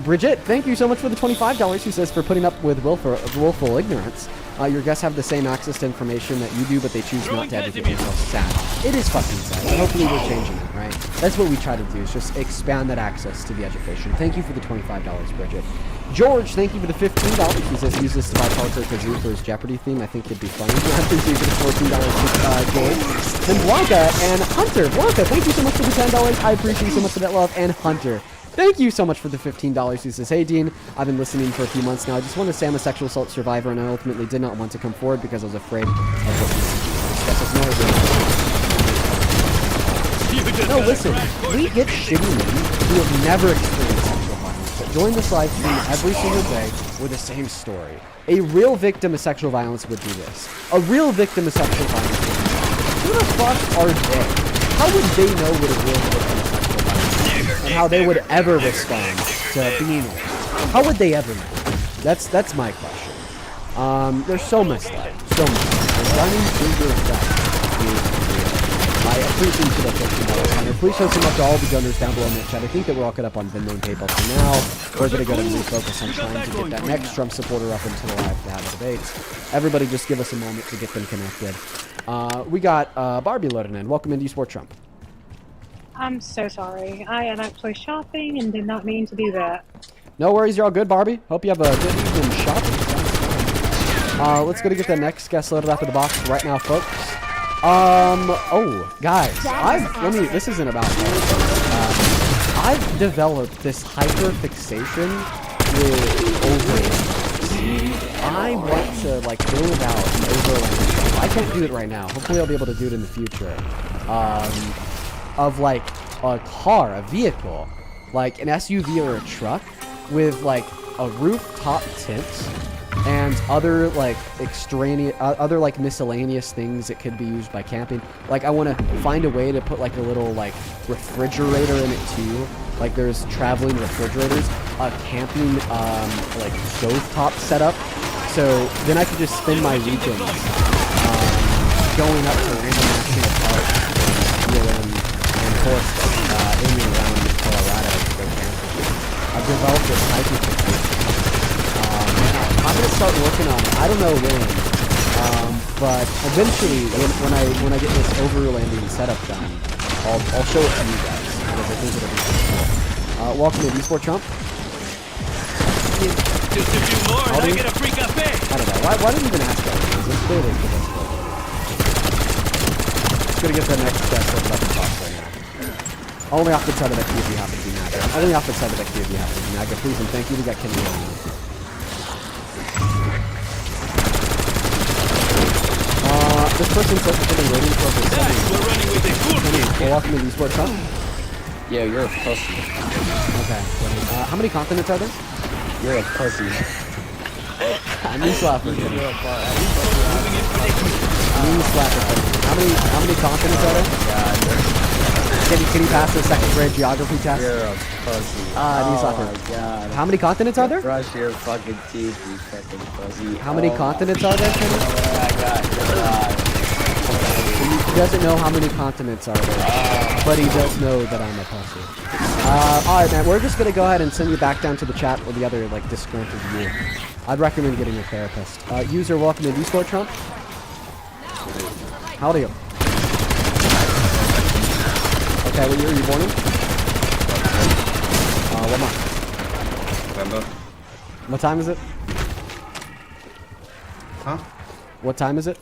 Bridget, thank you so much for the $25. Who says for putting up with willful ignorance. Your guests have the same access to information that you do, but they choose not to educate themselves. Sad. It is fucking sad. And hopefully we're changing it, right? That's what we try to do, is just expand that access to the education. Thank you for the $25, Bridget. George, thank you for the $15. He says use this to buy Parker Kazoo for his Jeopardy theme. I think it'd be funny. Thank you for the $14 George. Then Blanca and Hunter. Blanca, thank you so much for the $10. I appreciate you so much for that love. And Hunter, thank you so much for the $15. He says, hey, Dean, I've been listening for a few months now. I just want to say I'm a sexual assault survivor, and I ultimately did not want to come forward because I was afraid of what No, listen, we get shitty men who have never experienced sexual violence, but join this live stream every single day with the same story. A real victim of sexual violence would do this. A real victim of sexual violence would do this. Who the fuck are they? How would they know what a real victim of sexual violence is? And how they would ever respond to being one? How would they ever know? That's my question. They're so messed up. So messed up. They're running through your effect. I appreciate you for that $15. Please show some love to all the donors down below in that chat. I think that we're all caught up on Venmo and PayPal for now. We're going to go to refocus on trying to get that next Trump supporter up into the live to have a debate. Everybody just give us a moment to get them connected. We got Barbie loading in. Welcome into eSport Trump. I'm so sorry. I am actually shopping and did not mean to do that. No worries, you're all good, Barbie. Hope you have a good evening shopping. Let's go to get the next guest loaded after the box right now, folks. Oh, guys, this isn't about me. I've developed this hyper fixation with overland. I want to, like, build out an overland. I can't do it right now. Hopefully I'll be able to do it in the future. Of, like, a car, a vehicle, like an SUV or a truck with, like, a rooftop tint and other like miscellaneous things that could be used by camping. Like I want to find a way to put like a little like refrigerator in it too. Like there's traveling refrigerators, a camping like stovetop setup. So then I could just spend my weekends going up to random national parks and of course in and around Colorado to go camping. I've developed this hiking technique. I'm gonna start working on it. I don't know when, but eventually, when I get this overlanding setup done, I'll show it to you guys because I think it'll be pretty cool. Welcome to eSport Trump. Just a few more, and I get a free cafe. I don't know. Why didn't you even ask that? It's clearly for this one. Just gonna get the next guest up the box right now. Only off the side of the queue if you happen to be Naga. Only off the side of the queue if you happen to be Naga. Please and thank you. We got Kenny on. This person says that they've been waiting for over 7 years. We're running with a cool well, welcome to eSport Trump. Yeah, you're a pussy. Okay. How many continents are there? You're a pussy. Knee slapper. Knee slapper. How many continents are there? Can he pass the second grade geography test? You're a pussy. Oh my god. How many continents are there? Brush your fucking teeth, you fucking pussy. How many continents are there, Kenny? He doesn't know how many continents are there, but he does know that I'm a pussy. Alright, man, we're just gonna go ahead and send you back down to the chat with the other, like, disgruntled you. I'd recommend getting a therapist. User, welcome to Discord, Trump. How old are you? Okay, what year are you born in? What month? November. What time is it? Huh? What time is it?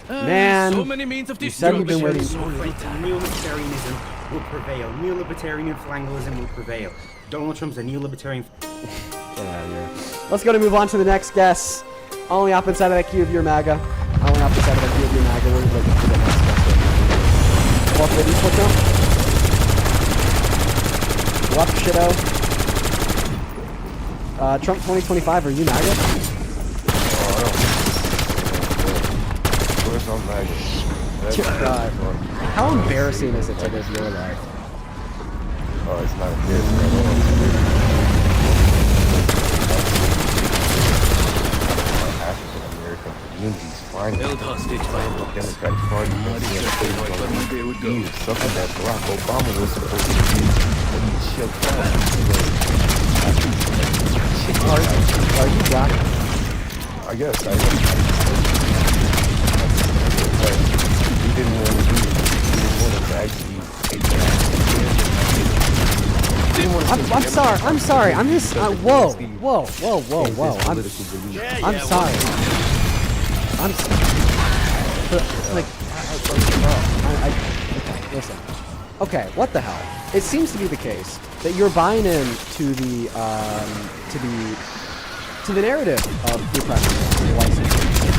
Man, so many means of you said you've been waiting. Neo-libertarianism will prevail. Neo-libertarian flangalism will prevail. Donald Trump's a neo-libertarian. Get out of here. Let's go to move on to the next guest. Only opposite side of that queue of your MAGA. Only opposite side of that queue of your MAGA. We're looking for the next guest. Welcome to Discord Trump. What shitto? Trump 2025, are you MAGA? God. How embarrassing is it to live your life? Oh, it's not embarrassing at all. African American communities finally held hostage by the Democratic Party something that Barack Obama was supposed to do when he shut down. Are you black? I guess I am. He didn't want to do it. He didn't want to actually take that. I'm sorry. I'm just. Whoa. I'm sorry. I'm sorry. Like, okay, listen. Okay, what the hell? It seems to be the case that you're buying in to the narrative of free press and white supremacy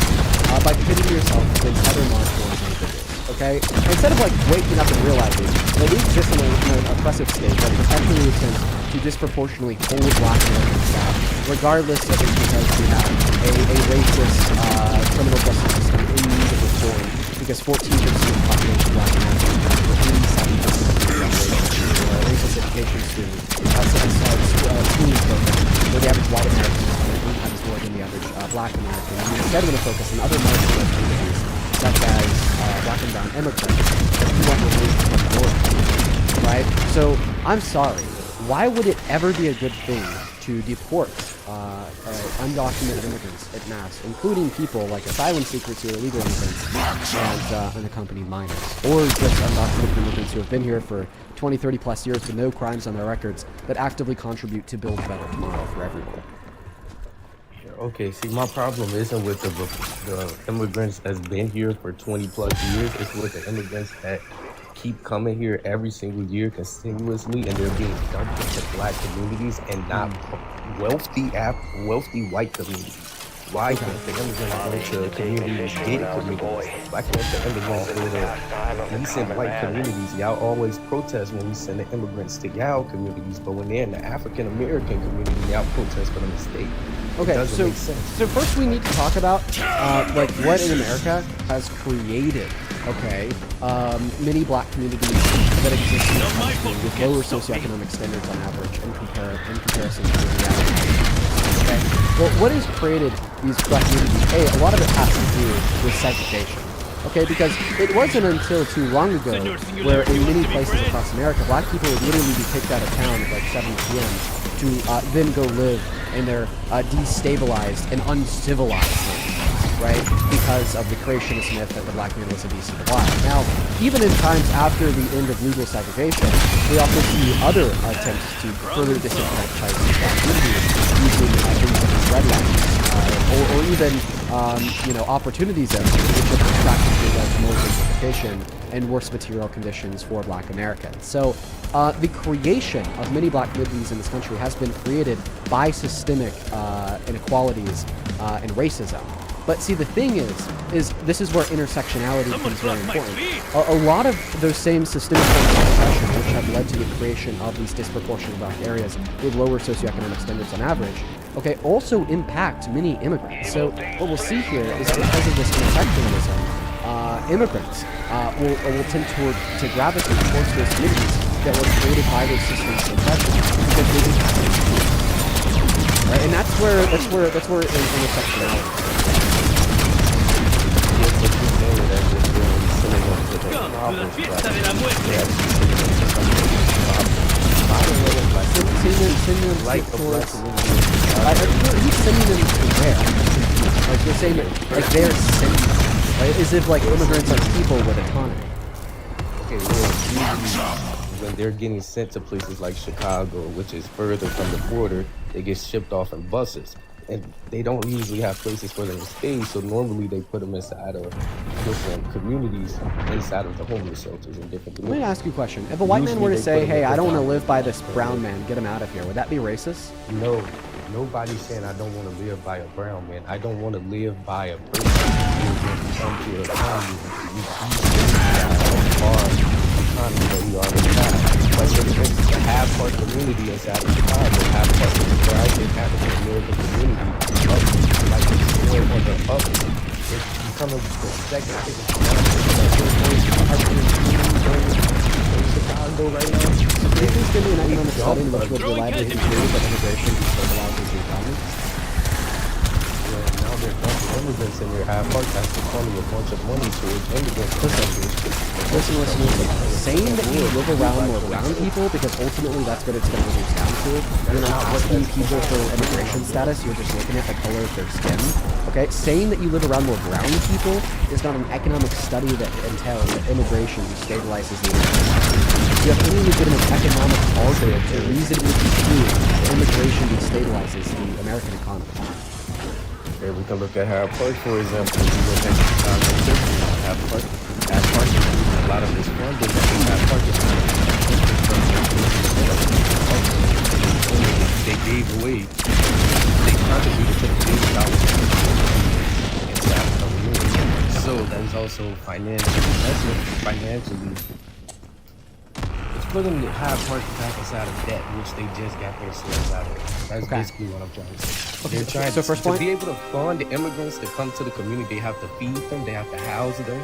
by pitting yourself against other marginalized individuals. Okay, instead of like waking up and realizing that we exist in an oppressive state that potentially attempts to disproportionately hold black Americans down, regardless of it because we have a racist criminal justice system in need of reform, because 14% of the population of black Americans were 87% of racist education students, schooling program, where the average white American is 100 times more than the average black American. And instead want to focus on other marginalized communities, such as black and brown immigrants, that you want removed from the board, right? So, I'm sorry. Why would it ever be a good thing to deport undocumented immigrants en masse, including people like asylum seekers who are illegal immigrants and unaccompanied minors, or just undocumented immigrants who have been here for 20, 30 plus years with no crimes on their records that actively contribute to build a better tomorrow for everyone? Okay, see, my problem isn't with the immigrants that's been here for 20 plus years. It's with the immigrants that keep coming here every single year continuously, and they're being dumped into black communities and not wealthy white communities. Why can't the immigrants go to communities, gated communities? Why can't the immigrants go to decent white communities? Y'all always protest when we send the immigrants to y'all communities, but when they're in the African American community, y'all protest for them to stay. Okay, so first we need to talk about like what in America has created, okay, many black communities that exist in the country with lower socioeconomic standards on average in comparison to the average. Okay, well, what has created these black communities? A lot of it has to do with segregation. Okay, because it wasn't until too long ago where in many places across America, black people would literally be kicked out of town at like 7 p.m. to then go live in their destabilized and uncivilized lands, right? Because of the creationist myth that the black man was a beast of the wild. Now, even in times after the end of legal segregation, we also see other attempts to further disenfranchise these black communities using things such as red lines, or even opportunity zones, which have practically led to more gentrification and worse material conditions for black Americans. So the creation of many black communities in this country has been created by systemic inequalities and racism. But see, the thing is this is where intersectionality becomes very important. A lot of those same systemic forms of oppression, which have led to the creation of these disproportionate black areas with lower socioeconomic standards on average, okay, also impact many immigrants. So what we'll see here is because of this intersectionalism, immigrants will tend to gravitate towards those communities that were created by those systems of oppression because they didn't have any food. Right? And that's where intersectionality. He's sending them to where? Like you're saying that, like they're sending them, right? As if like immigrants are people with autonomy. Okay, well, when they're getting sent to places like Chicago, which is further from the border, they get shipped off in buses. And they don't usually have places for them to stay, so normally they put them inside of different communities, inside of the homeless shelters in different communities. Let me ask you a question. If a white man were to say, hey, I don't want to live by this brown man, get him out of here, would that be racist? No. Nobody's saying I don't want to live by a brown man. I don't want to live by a person who come to a economy that we already have. Like, for instance, the half-part community inside of Chicago, half-part of the thriving African-American community, like it's going on the up. It's becoming the second biggest Chicago right now. Do you think there's going to be an economic study in which would reliably conclude that immigration destabilizes the economy? Yeah, now there are a bunch of immigrants in there. Half-part that's funneling a bunch of money towards immigrants. Listen. Saying that you live around more brown people, because ultimately that's what it's going to reduce down to. You're not asking people for immigration status, you're just looking at the color of their skin. Okay? Saying that you live around more brown people is not an economic study that entails that immigration destabilizes the economy. Do you have any legitimate economic argument to reasonably conclude that immigration destabilizes the American economy? Here we can look at half-part, for example. We look at Chicago, half-part. A lot of this funding they gave away. They contributed to the big dollars inside of the community. So that is also financially. It's for them to have part back inside of debt, which they just got themselves out of. That's basically what I'm trying to say. Okay, They're trying so first point? to be able to fund the immigrants to come to the community. They have to feed them. They have to house them.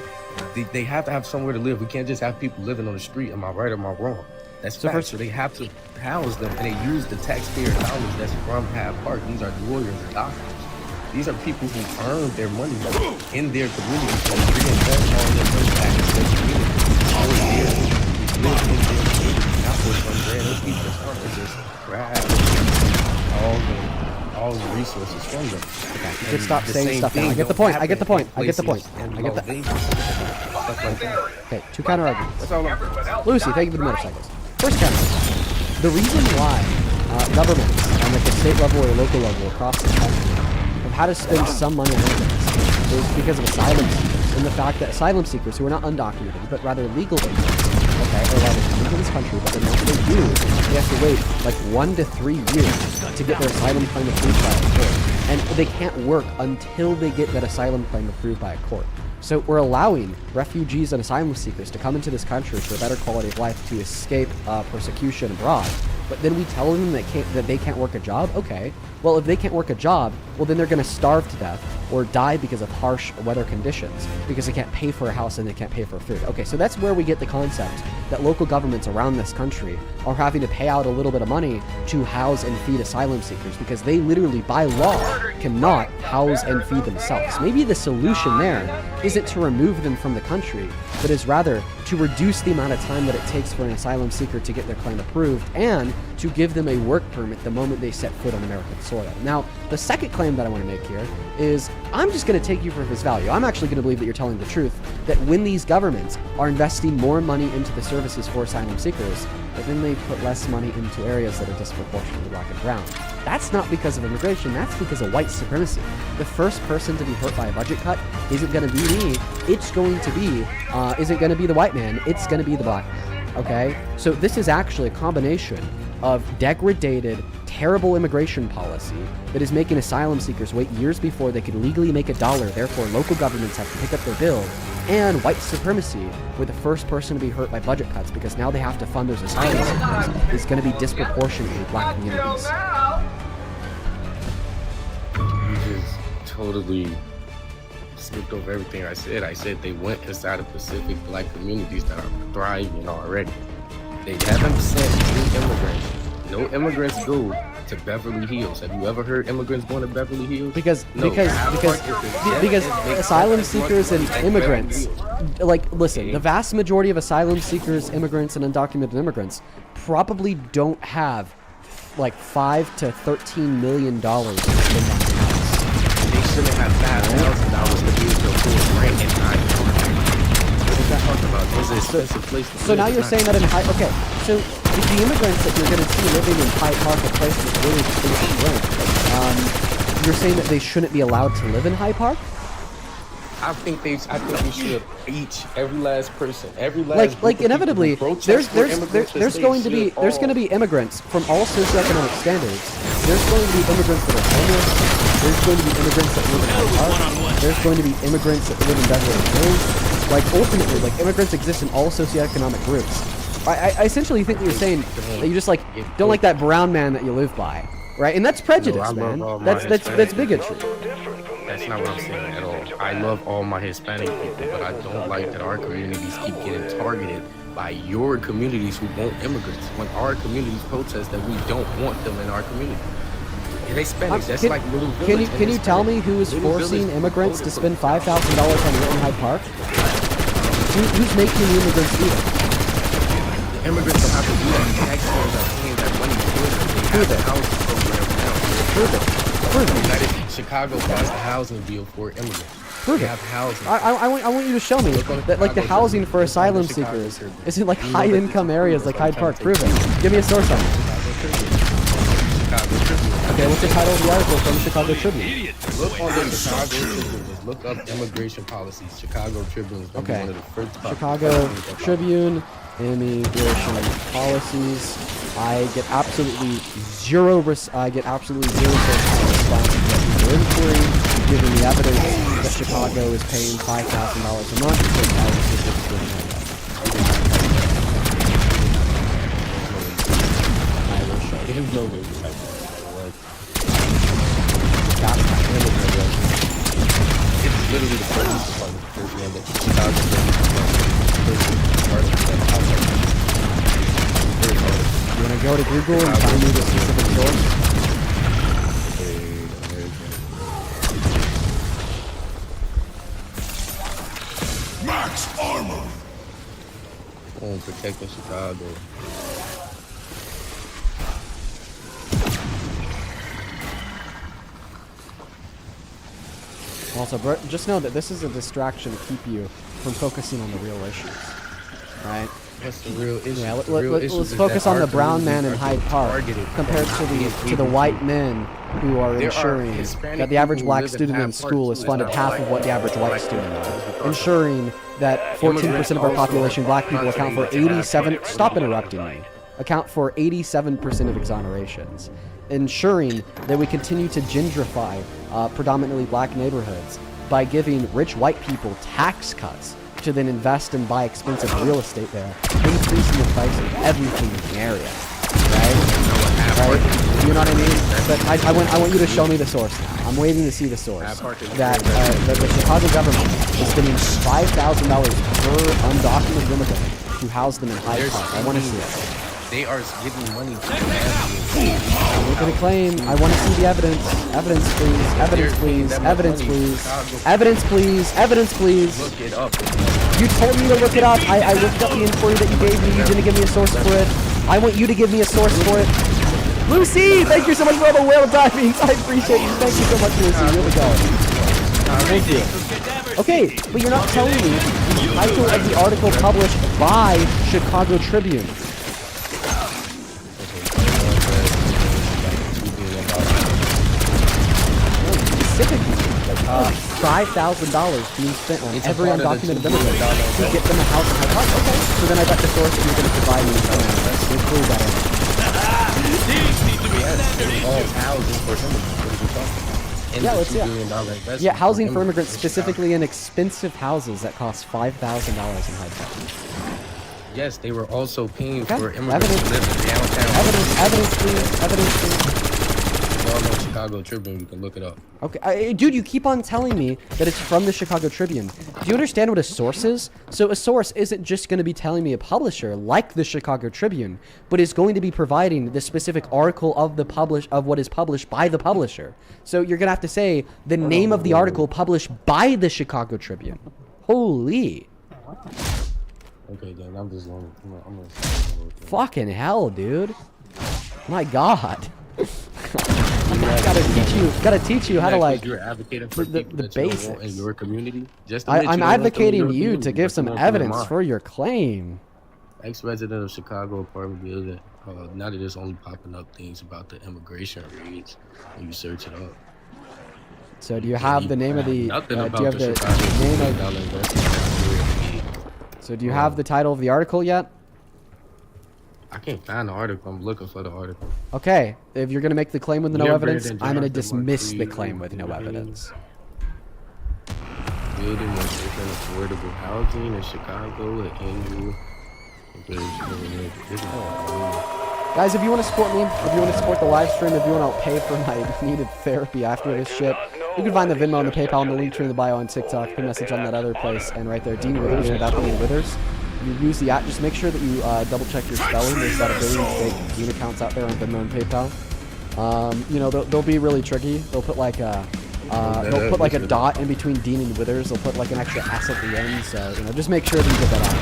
They have to have somewhere to live. We can't just have people living on the street. Am I right or am I wrong? That's so first, so they have to house them, and they use the taxpayer dollars that's from half-part. These are lawyers and doctors. These are people who earned their money in their community, so reinvest all their money back into their community. All year, live in their community. Not for some random people. It's just grab all the resources from them. Okay, you could stop saying stuff now. I get the point. I get the point. Okay, two counter arguments. That's all I'm Lucy, thank you for the motorcycles. First counter. The reason why governments on like the state level or local level across the country have had to spend some money on immigrants is because of asylum seekers and the fact that asylum seekers who are not undocumented but rather legal immigrants, okay, are allowed to come into this country, but then once they do, they have to wait like 1 to 3 years to get their asylum claim approved by a court. And they can't work until they get that asylum claim approved by a court. So we're allowing refugees and asylum seekers to come into this country for a better quality of life to escape persecution abroad. But then we tell them that they can't work a job? Okay. Well, if they can't work a job, well, then they're going to starve to death or die because of harsh weather conditions because they can't pay for a house and they can't pay for food. Okay, so that's where we get the concept that local governments around this country are having to pay out a little bit of money to house and feed asylum seekers because they literally, by law, cannot house and feed themselves. Maybe the solution there isn't to remove them from the country, but is rather to reduce the amount of time that it takes for an asylum seeker to get their claim approved and to give them a work permit the moment they set foot on American soil. Now, the second claim that I want to make here is I'm just going to take you for face value. I'm actually going to believe that you're telling the truth, that when these governments are investing more money into the services for asylum seekers, but then they put less money into areas that are disproportionately black and brown. That's not because of immigration, that's because of white supremacy. The first person to be hurt by a budget cut isn't going to be me, it's going to be, isn't going to be the white man, it's going to be the black man, okay? So this is actually a combination of degraded, terrible immigration policy that is making asylum seekers wait years before they could legally make $1, therefore local governments have to pick up their bill, and white supremacy, where the first person to be hurt by budget cuts because now they have to fund those asylum seekers is going to be disproportionately black communities. You just totally skipped over everything I said. I said they went inside of Pacific Black communities that are thriving already. They haven't sent new immigrants. No immigrants go to Beverly Hills. Have you ever heard immigrants going to Beverly Hills? Because No. because asylum seekers and immigrants, like, listen, the vast majority of asylum seekers, immigrants, and undocumented immigrants probably don't have like $5 to $13 million to spend on a house. They shouldn't have $5,000 to be able to afford rent in Hyde. What are you talking about? Those are expensive places to So live. now you're saying that in Hyde, okay, so the immigrants that you're going to see living in Hyde Park, a place with really expensive rent, you're saying that they shouldn't be allowed to live in Hyde Park? I think we should every last person, every last like inevitably, there's going to be immigrants from all socioeconomic standards. There's going to be immigrants that are homeless. There's going to be immigrants that live in Hyde Park. There's going to be immigrants that live in Beverly Hills. Like, ultimately, like, immigrants exist in all socioeconomic groups. I essentially think that you're saying that you just like don't like that brown man that you live by, right? And that's prejudice, man. That's bigotry. That's not what I'm saying at all. I love all my Hispanic people, but I don't like that our communities keep getting targeted by your communities who want immigrants. When our communities protest that we don't want them in our community. And Hispanics, that's like little village. Can you tell me who is forcing immigrants to spend $5,000 on rent in Hyde Park? Who's making the immigrants do that? The immigrants don't have to do that. Taxpayers are paying that money for them. They have the housing program now. Prove it. Chicago passed a housing bill for immigrants. Prove they it. have housing. I want you to show me that, like, the housing for asylum seekers is in like high income areas like Hyde Park. Prove it. Give me a source on it. Okay, what's the title of the article from Chicago Tribune? Look on the Chicago Tribune. Look up immigration policies. Chicago Tribune is going to be one of the first. Chicago Tribune, immigration policies. I get absolutely zero response to the inquiry, given the evidence that Chicago is paying $5,000 a month to asylum seekers to live. I will show you. There's no way to type that. It's literally the police department, the first one that Chicago You want to go to Google and find me the specific source? Max armor. Oh, protecting Chicago. Also, just know that this is a distraction to keep you from focusing on the real issues, right? What's the real issue? Yeah, let's focus on the brown man in Hyde Park compared to the white men who are ensuring that the average black student in school is funded half of what the average white student is. Ensuring that 14% of our population, black people, account for 87... Stop interrupting me. Account for 87% of exonerations. Ensuring that we continue to gentrify predominantly black neighborhoods by giving rich white people tax cuts to then invest and buy expensive real estate there, increasing the price of everything in the area, right? You know what I mean? But I want you to show me the source now. I'm waiting to see the source. That the Chicago government is spending $5,000 per undocumented immigrant to house them in Hyde Park. I want to see it. They are giving money to I'm looking to claim. I want to see the evidence. Evidence, please. Evidence, please. Evidence, please. Evidence, please. Evidence, please. Look it up. You told me to look it up. I looked up the inquiry that you gave me. You didn't give me a source for it. I want you to give me a source for it. Lucy, thank you so much for all the whale divings. I appreciate you. Thank you so much, Lucy. Here we go. Thank you. Okay, but you're not telling me the title of the article published by Chicago Tribune. Specifically, $5,000 being spent on every undocumented immigrant to get them a house in Hyde Park. Okay, so then I bet the source you're going to provide me with include that. Yeah, let's yeah, housing for immigrants, specifically in expensive houses that cost $5,000 in Hyde Park. Yes, they were also paying for immigrants to live in downtown. Evidence, please. Evidence, please. No, all on Chicago Tribune. You can look it up. Okay, dude, you keep on telling me that it's from the Chicago Tribune. Do you understand what a source is? So a source isn't just going to be telling me a publisher like the Chicago Tribune, but is going to be providing the specific article of what is published by the publisher. So you're going to have to say the name of the article published by the Chicago Tribune. Holy. Okay, then I'm just going to... Fucking hell, dude. My God. gotta teach you how to like you're advocating for the basics in your community. Just I'm advocating you to give some evidence for your claim. Ex-resident of Chicago apartment building. Now that it's only popping up things about the immigration raids when you search it up. So do you have the name of the? Nothing Do you about have the the Chicago name $1 of? investment. So do you have the title of the article yet? I can't find the article. I'm looking for the article. Okay, if you're gonna make the claim with no Near evidence, Brandon I'm gonna Johnson, dismiss the Marquis, claim with no evidence. Building more different affordable housing in Chicago, an annual. Guys, if you want to support me, if you want to support the live stream, if you want to pay for my needed therapy after this shit, you can find the Venmo and the PayPal and the link tree in the bio on TikTok. Pin message on that other place, and right there, Dean Withers without the name Withers. You use the app. Just make sure that you double check your spelling. There's about 1 billion fake Dean accounts out there on Venmo and PayPal. You know, they'll be really tricky. They'll put like a dot in between Dean and Withers. They'll put like an extra S at the end. So you know, just make sure that you get that out.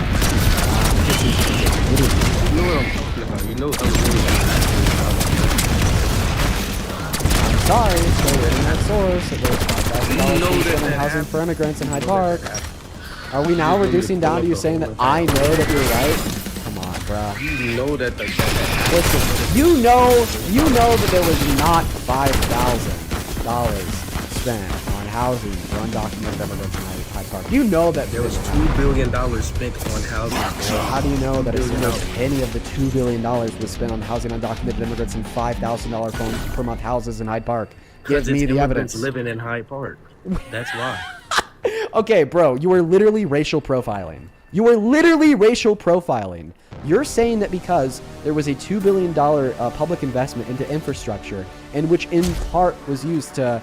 You know what I'm talking about. You know how I'm sorry, so we're in that source. So there's $5,000 in housing for immigrants in Hyde Park. Are we now reducing down to you saying that I know that you're right? Come on, bruh. You know that the Listen, you know that there was not $5,000 spent on housing for undocumented immigrants in Hyde Park. You know that there was $2 billion spent on housing. So how do you know that a single penny of the $2 billion was spent on housing undocumented immigrants in $5,000 per month houses in Hyde Park? Give me the evidence. Living in Hyde Park. That's why. Okay, bro, you are literally racial profiling. You are literally racial profiling. You're saying that because there was a $2 billion public investment into infrastructure, and which in part was used to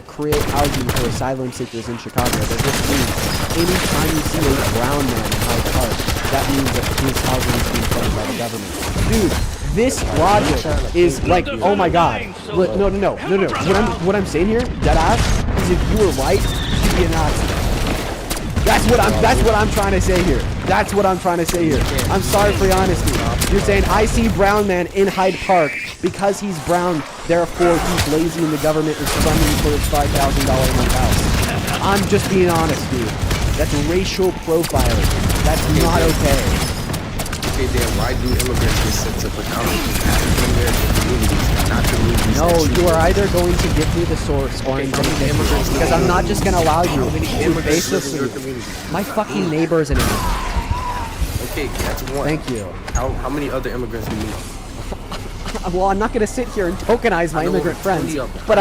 create housing for asylum seekers in Chicago, that this means anytime you see a brown man in Hyde Park, that means that his housing is being funded by the government. Dude, this logic is like, oh my God. Look, no. What I'm saying here, deadass, is if you were white, you'd be a Nazi. That's what I'm trying to say here. That's what I'm trying to say here. I'm sorry for your honesty. You're saying I see brown man in Hyde Park because he's brown, therefore he's lazy and the government is funding for his $5,000 a month house. I'm just being honest, dude. That's racial profiling. That's not okay. Okay, then why do immigrants get sent to predominantly African American communities, not communities? No, you are either going to give me the source or I'm going to immigrants, because I'm not just going to allow you to basically. My fucking neighbor is an immigrant. Okay, that's one. Thank you. How many other immigrants do you know? Well, I'm not going to sit here and tokenize my immigrant friends, but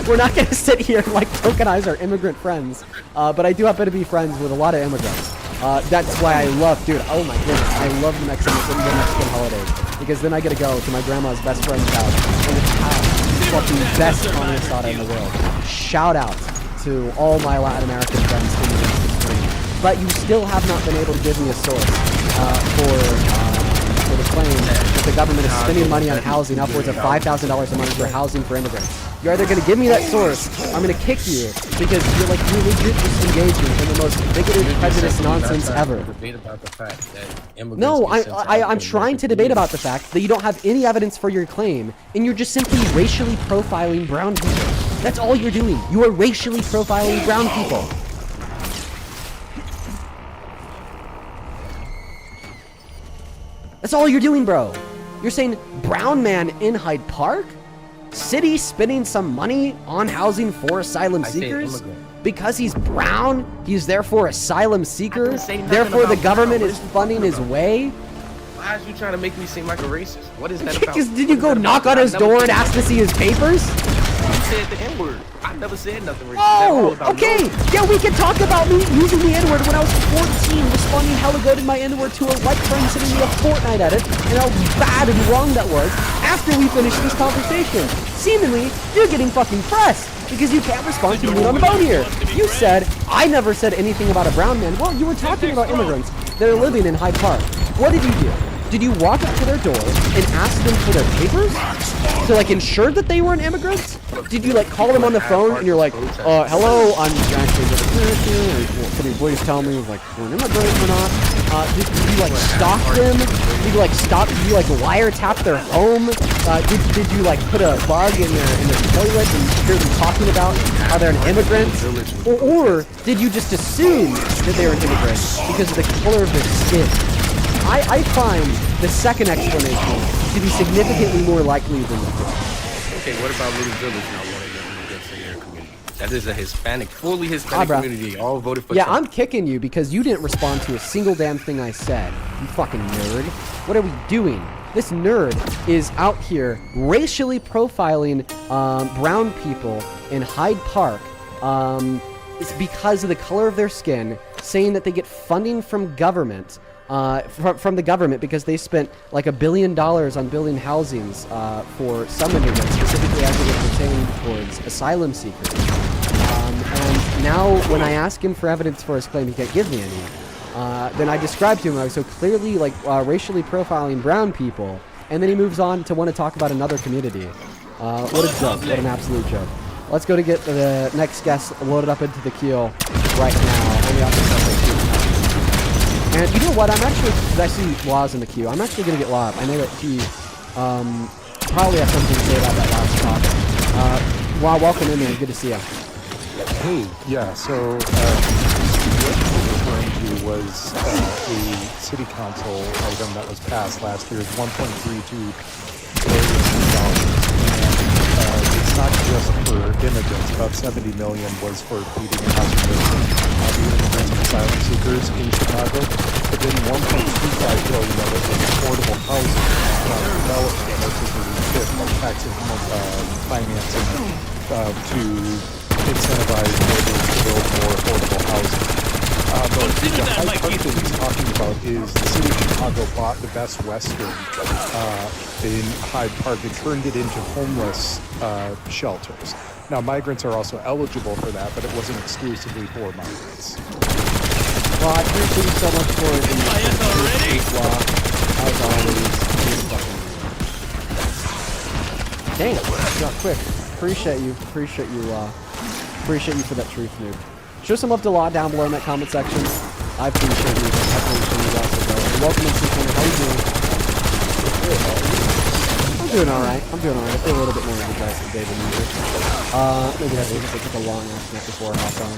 we're not going to sit here and like tokenize our immigrant friends. But I do happen to be friends with a lot of immigrants. That's why I love, dude, oh my goodness, I love the Mexican holidays, because then I get to go to my grandma's best friend's house, and it's the fucking best carne asada in the world. Shout out to all my Latin American friends in the stream. But you still have not been able to give me a source for the claim that the government is spending money on housing, upwards of $5,000 a month for housing for immigrants. You're either going to give me that source, or I'm going to kick you, because you're legit just engaging in the most bigoted, prejudiced nonsense ever. No, I'm trying to debate about the fact that you don't have any evidence for your claim, and you're just simply racially profiling brown people. That's all you're doing. You are racially profiling brown people. That's all you're doing, bro. You're saying brown man in Hyde Park? City spending some money on housing for asylum seekers? Because he's brown, he's therefore asylum seeker? Therefore the government is funding his way? Why are you trying to make me seem like a racist? What is that about? Did you go knock on his door and ask to see his papers? said the N-word. I never said nothing racist. That's all Oh, about okay. Noah. Yeah, we can talk about me using the N-word when I was 14, responding hella good in my N-word to a white friend sending me a Fortnite edit, and how bad and wrong that was after we finished this conversation. Seemingly, you're getting fucking pressed because you can't respond to me on the phone here. You said, I never said anything about a brown man. Well, you were talking about immigrants that are living in Hyde Park. What did you do? Did you walk up to their door and ask them for their papers to like ensure that they weren't immigrants? Did you like call them on the phone and you're like, hello, I'm actually a person. Can you please tell me like we're an immigrant or not? Did you like stalk them? Did you like stop? Did you like wiretap their home? Did you like put a bug in their toilet and hear them talking about how they're an immigrant? Or did you just assume that they were an immigrant because of the color of their skin? I find the second explanation to be significantly more likely than the first. Okay, what about Little Village not wanting them against their community? That is a Hispanic, fully Hispanic community. All voted for Trump. I'm kicking you because you didn't respond to a single damn thing I said. You fucking nerd. What are we doing? This nerd is out here racially profiling brown people in Hyde Park. It's because of the color of their skin, saying that they get funding from government. From the government because they spent like $1 billion on building housings for some immigrants, specifically as it pertains towards asylum seekers. And now when I ask him for evidence for his claim, he can't give me any. Then I describe to him I was so clearly like racially profiling brown people, and then he moves on to want to talk about another community. What a joke! What an absolute joke! Let's go to get the next guest loaded up into the queue right now. And you know what? I'm actually, because I see Laws in the queue, I'm actually going to get Law up. I know that he probably has something to say about that last talk. Law, welcome in, man. Good to see you. Hey, yeah, so what I was referring to was a city council item that was passed last year. It's $1.32 billion. And it's not just for immigrants. About $70 million was for feeding and housing the immigrants and asylum seekers in Chicago. But then $1.25 billion of it was affordable housing development, particularly FIF, like tax financing, to incentivize neighbors to build more affordable housing. But the Hyde Park that he's talking about is the city of Chicago bought the Best Western in Hyde Park and turned it into homeless shelters. Now, migrants are also eligible for that, but it wasn't exclusively for migrants. Well, I appreciate you so much for the Law, as always. Damn, got quick. Appreciate you for that truth move. Show some love to Law down below in that comment section. I appreciate you. Welcome to the corner. How you doing? I'm doing alright. I feel a little bit more energized today than usual. Maybe that's because I took a long ass nap before I hopped on.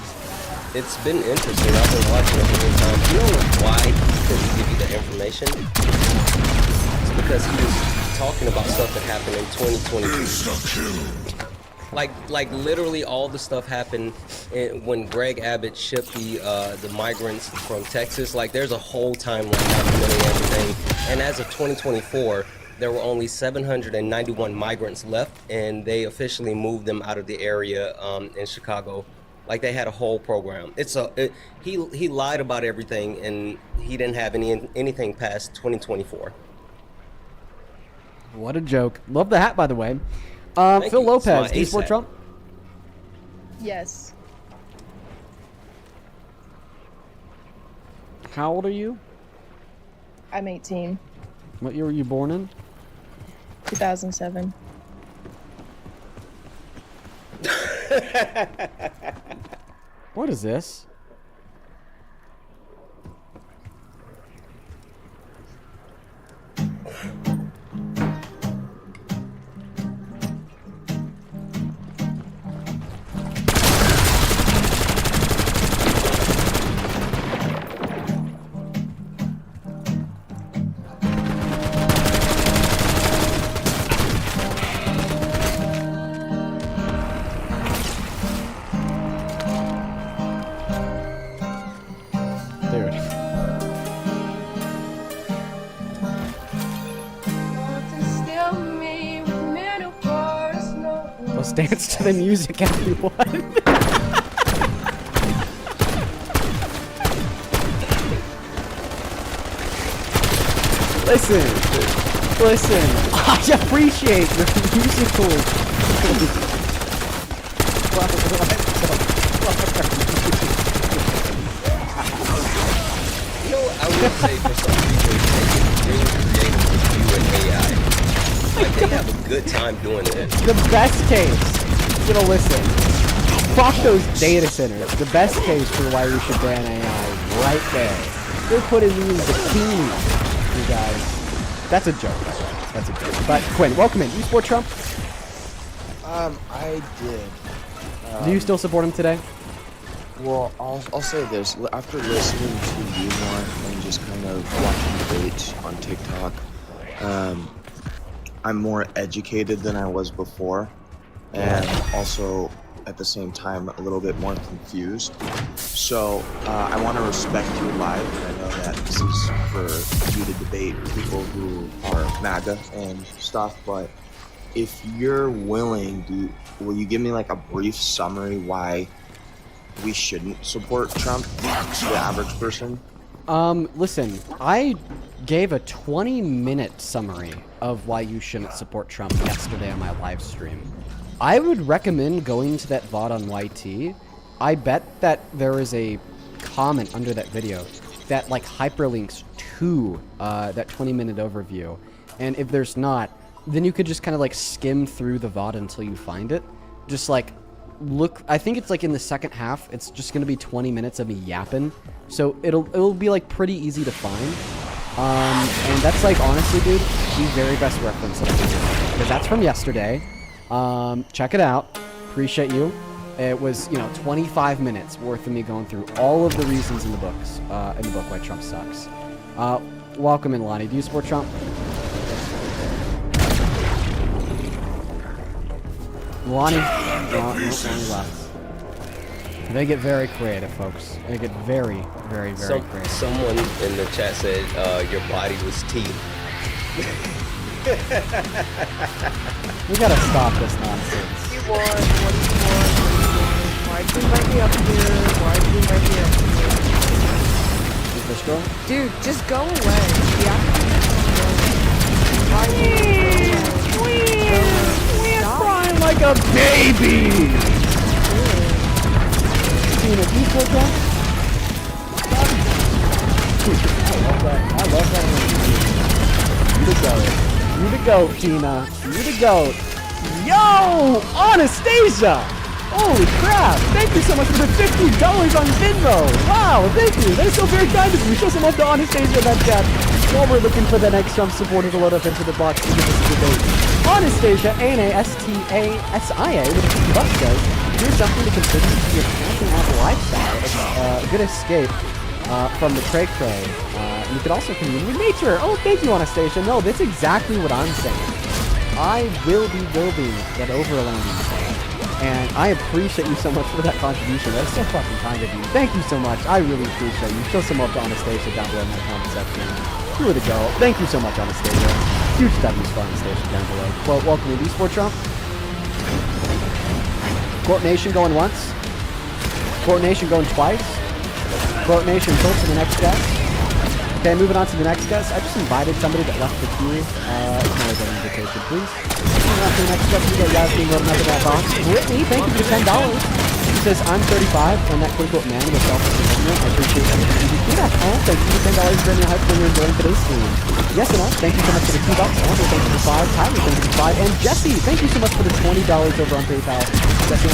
It's been interesting. I've been watching it the whole time. Do you know why he couldn't give you the information? It's because he was talking about stuff that happened in 2022. Like literally all the stuff happened when Greg Abbott shipped the migrants from Texas. Like there's a whole timeline documenting everything. And as of 2024, there were only 791 migrants left, and they officially moved them out of the area in Chicago. Like they had a whole program. He lied about everything, and he didn't have anything past 2024. What a joke! Love the hat, by the way. Phil Lopez, do you support Trump? Yes. How old are you? I'm 18. What year were you born in? 2007. What is this? Let's dance to the music, everyone. Listen, I appreciate the musical. You know, I would say for some people, being creative with you and AI, like they have a good time doing it. The best case, you know, listen, fuck those data centers. The best case for why we should ban AI right there. They're putting me in bikinis, you guys. That's a joke, by the way. That's a joke. But Quinn, welcome in. You support Trump? I did. Do you still support him today? Well, I'll say this. After listening to you more and just kind of watching debates on TikTok, I'm more educated than I was before, and also at the same time a little bit more confused. So I want to respect your live, and I know that this is for you to debate people who are MAGA and stuff, but if you're willing, will you give me like a brief summary why we shouldn't support Trump, the average person? Listen, I gave a 20-minute summary of why you shouldn't support Trump yesterday on my live stream. I would recommend going to that VOD on YT. I bet that there is a comment under that video that like hyperlinks to that 20-minute overview. And if there's not, then you could just kind of like skim through the VOD until you find it. Just like look, I think it's like in the second half, it's just gonna be 20 minutes of me yapping. So it'll be like pretty easy to find. And that's like honestly, dude, the very best reference that I can do. Because that's from yesterday. Check it out. Appreciate you. It was, 25 minutes worth of me going through all of the reasons in the book why Trump sucks. Welcome in, Lonnie. Do you support Trump? Lonnie? No, Lonnie left. They get very creative, folks. They get very, very, very creative. Someone in the chat said your body was teeth. We gotta stop this nonsense. You won. What do you want? Why'd you invite me up here? Why'd you invite me up here? Is this girl? Dude, just go away. We're crying like a baby! Tina, do you support Trump? I love that. You the goat. You the goat, Tina. You the goat. Yo! Anastasia! Holy crap! Thank you so much for the $50 on Venmo! Wow, thank you! That is so very kind of you. Show some love to Anastasia in that chat. While we're looking for the next Trump supporter to load up into the box to give us a debate. Anastasia, A-N-A-S-T-A-S-I-A, with $50 says, here's something to contribute to your camping out lifestyle. It's a good escape from the cray-cray. You could also commune with nature. Oh, thank you, Anastasia. No, that's exactly what I'm saying. I will be building that overlanding thing. And I appreciate you so much for that contribution. That's so fucking kind of you. Thank you so much. I really appreciate you. Show some love to Anastasia down below in that comment section. You were the go. Thank you so much, Anastasia. Huge W's for Anastasia down below. Well, welcome to eSport Trump. Court Nation going once. Court Nation going twice. Court Nation tilt to the next guest. Okay, moving on to the next guest. I just invited somebody that left the queue. Ignore that invitation, please. Moving on to the next guest. We got Yasmin loading up in that box. Brittany, thank you for the $10. She says, I'm 35 and that quote-unquote man with self-improvement. I appreciate everything you do. That. Oh, thank you for the $10, Brittany. I hope you're enjoying today's stream. Yes and no, thank you so much for the $2. Also, thank you for 5. Tyler, thank you for 5. And Jesse, thank you so much for the $20 over on PayPal. Jesse,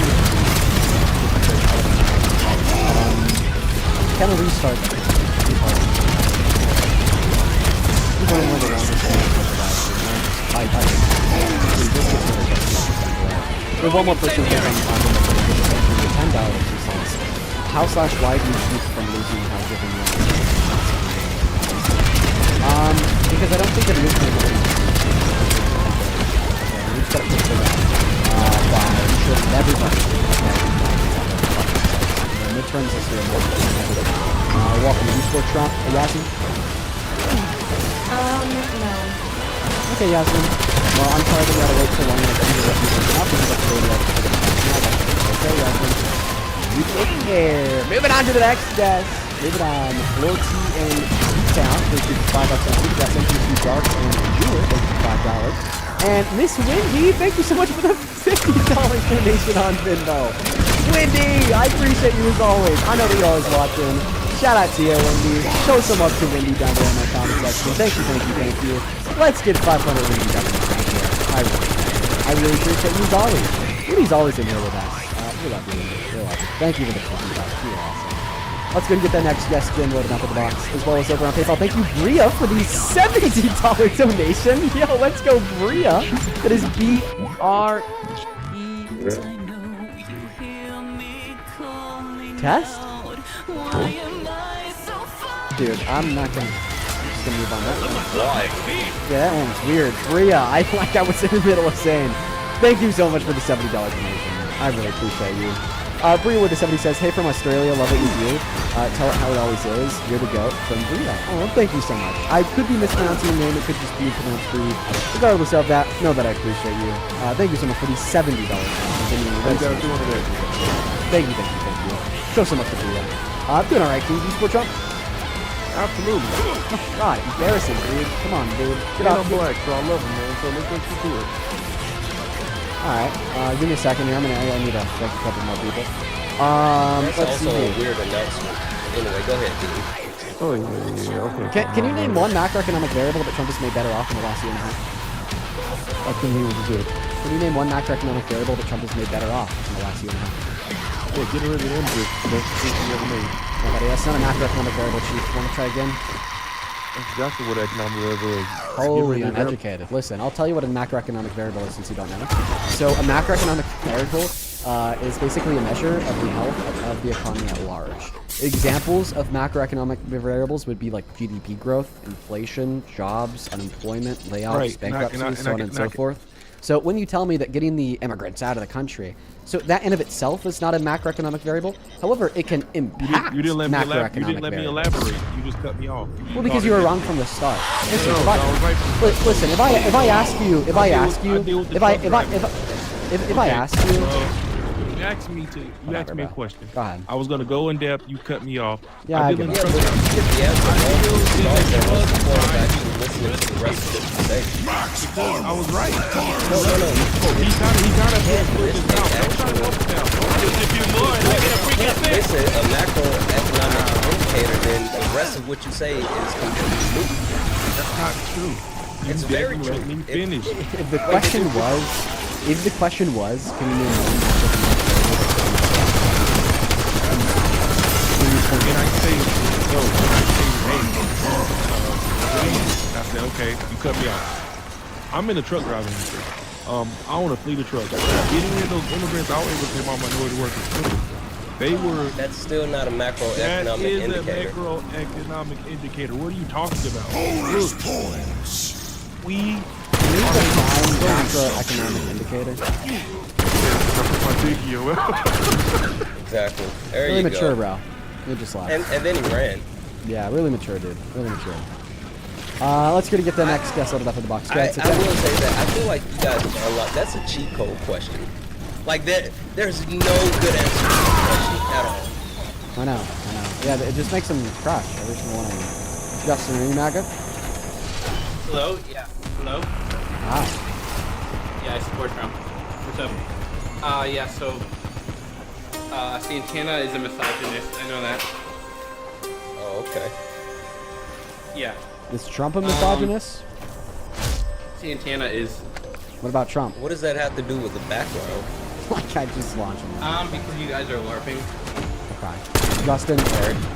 can we restart? There's one more person who's on $10. He says, how/why do you keep from losing how giving money? Because I don't think it is going to be. We just got to fix that by ensuring everybody. The midterms this year. Welcome to eSport Trump. Yassi? No. Okay, Yasmin. Well, I'm sorry that we gotta wait so long. Okay, Yasmin. You take care. Moving on to the next desk. Moving on. Loyalty and Town. They did $5 on food. Got sent to Dark and Jeweler. They did $5. And Miss Wendy, thank you so much for the $50 donation on Venmo. Wendy, I appreciate you as always. I know that you're always watching. Shout out to you, Wendy. Show some up to Wendy down there in the comment section. Thank you, thank you, thank you. Let's get 500 Wendy down there. I really appreciate you as always. Wendy's always in here with us. We love you, Wendy. We love you. Thank you for the $50. You're awesome. Let's go and get that next guest in loaded up in the box, as well as over on PayPal. Thank you, Bria, for the $70 donation. Yo, let's go, Bria. That is B-R-E. Test? Dude, I'm not gonna. I'm just gonna move on that one. Yeah, that one's weird. Bria, like I was in the middle of saying, thank you so much for the $70 donation. I really appreciate you. Bria with the 70 says, hey from Australia, love what you do. Tell it how it always is. You're the goat from Bria. Oh, thank you so much. I could be mispronouncing your name. It could just be pronounced Brie. Regardless of that, know that I appreciate you. Thank you so much for the $70. Thank you. Show some up to Bria. I'm doing alright, King. Do you support Trump? Absolutely. Oh, God, embarrassing, dude. Come on, dude. Get off black, so I love him, man. So let's let you do it. Alright, give me a second here. I need to thank a couple more people. That's let's also see. a weird announcement. Anyway, go ahead, dude. Oh, yeah, okay. Can you name one macroeconomic variable that Trump has made better off in the last year and a half? I couldn't hear what you said. Can you name one macroeconomic variable that Trump has made better off in the last year and a half? Yeah, get rid of the input. Best decision you ever made. Nobody. That's not a macroeconomic variable, Chief. Want to try again? That's exactly what economic variable is. Holy uneducated. Listen, I'll tell you what a macroeconomic variable is since you don't know. So a macroeconomic variable is basically a measure of the health of the economy at large. Examples of macroeconomic variables would be like GDP growth, inflation, jobs, unemployment, layoffs, bankruptcies, so on and so forth. So when you tell me that getting the immigrants out of the country, so that in of itself is not a macroeconomic variable. However, it can impact you didn't let me macroeconomic You didn't let me elaborate. You just cut me off. Well, because you were wrong from the start. Listen, if I ask you, You asked me to. You asked me a question. Go ahead. I was gonna go in depth. You cut me off. Yeah, I I didn't get it. I was right. No. He kind of put this down. Don't try to hold it down. Listen, a macroeconomic indicator, then the rest of what you say is completely moot. That's not true. It's very true. Let me finish. If the question was, can you name one? And I say, no, I said, okay, you cut me off. I'm in a truck driving industry. I own a fleet of trucks. Getting rid of those immigrants, I was able to get my minority workers. They were. That's still not a macroeconomic indicator. That is a macroeconomic indicator. What are you talking about? We. Macroeconomic indicator. Exactly. There really you mature, go. bro. You just laughed. And then he ran. Yeah, really mature, dude. Really mature. Let's go to get the next guest loaded up in the box. I will say that I feel like you guys are a lot. That's a cheat code question. Like there's no good answer to this question at all. I know. Yeah, it just makes them crash every single one of them. Justin, are you MAGA? Hello? Yeah. Hello? Hi. Yeah, I support Trump. What's up? Yeah, so Santana is a misogynist. I know that. Oh, okay. Yeah. Is Trump a misogynist? Santana is. What about Trump? What does that have to do with the background? Like I just launched him. Because you guys are LARPing. Okay. Justin, do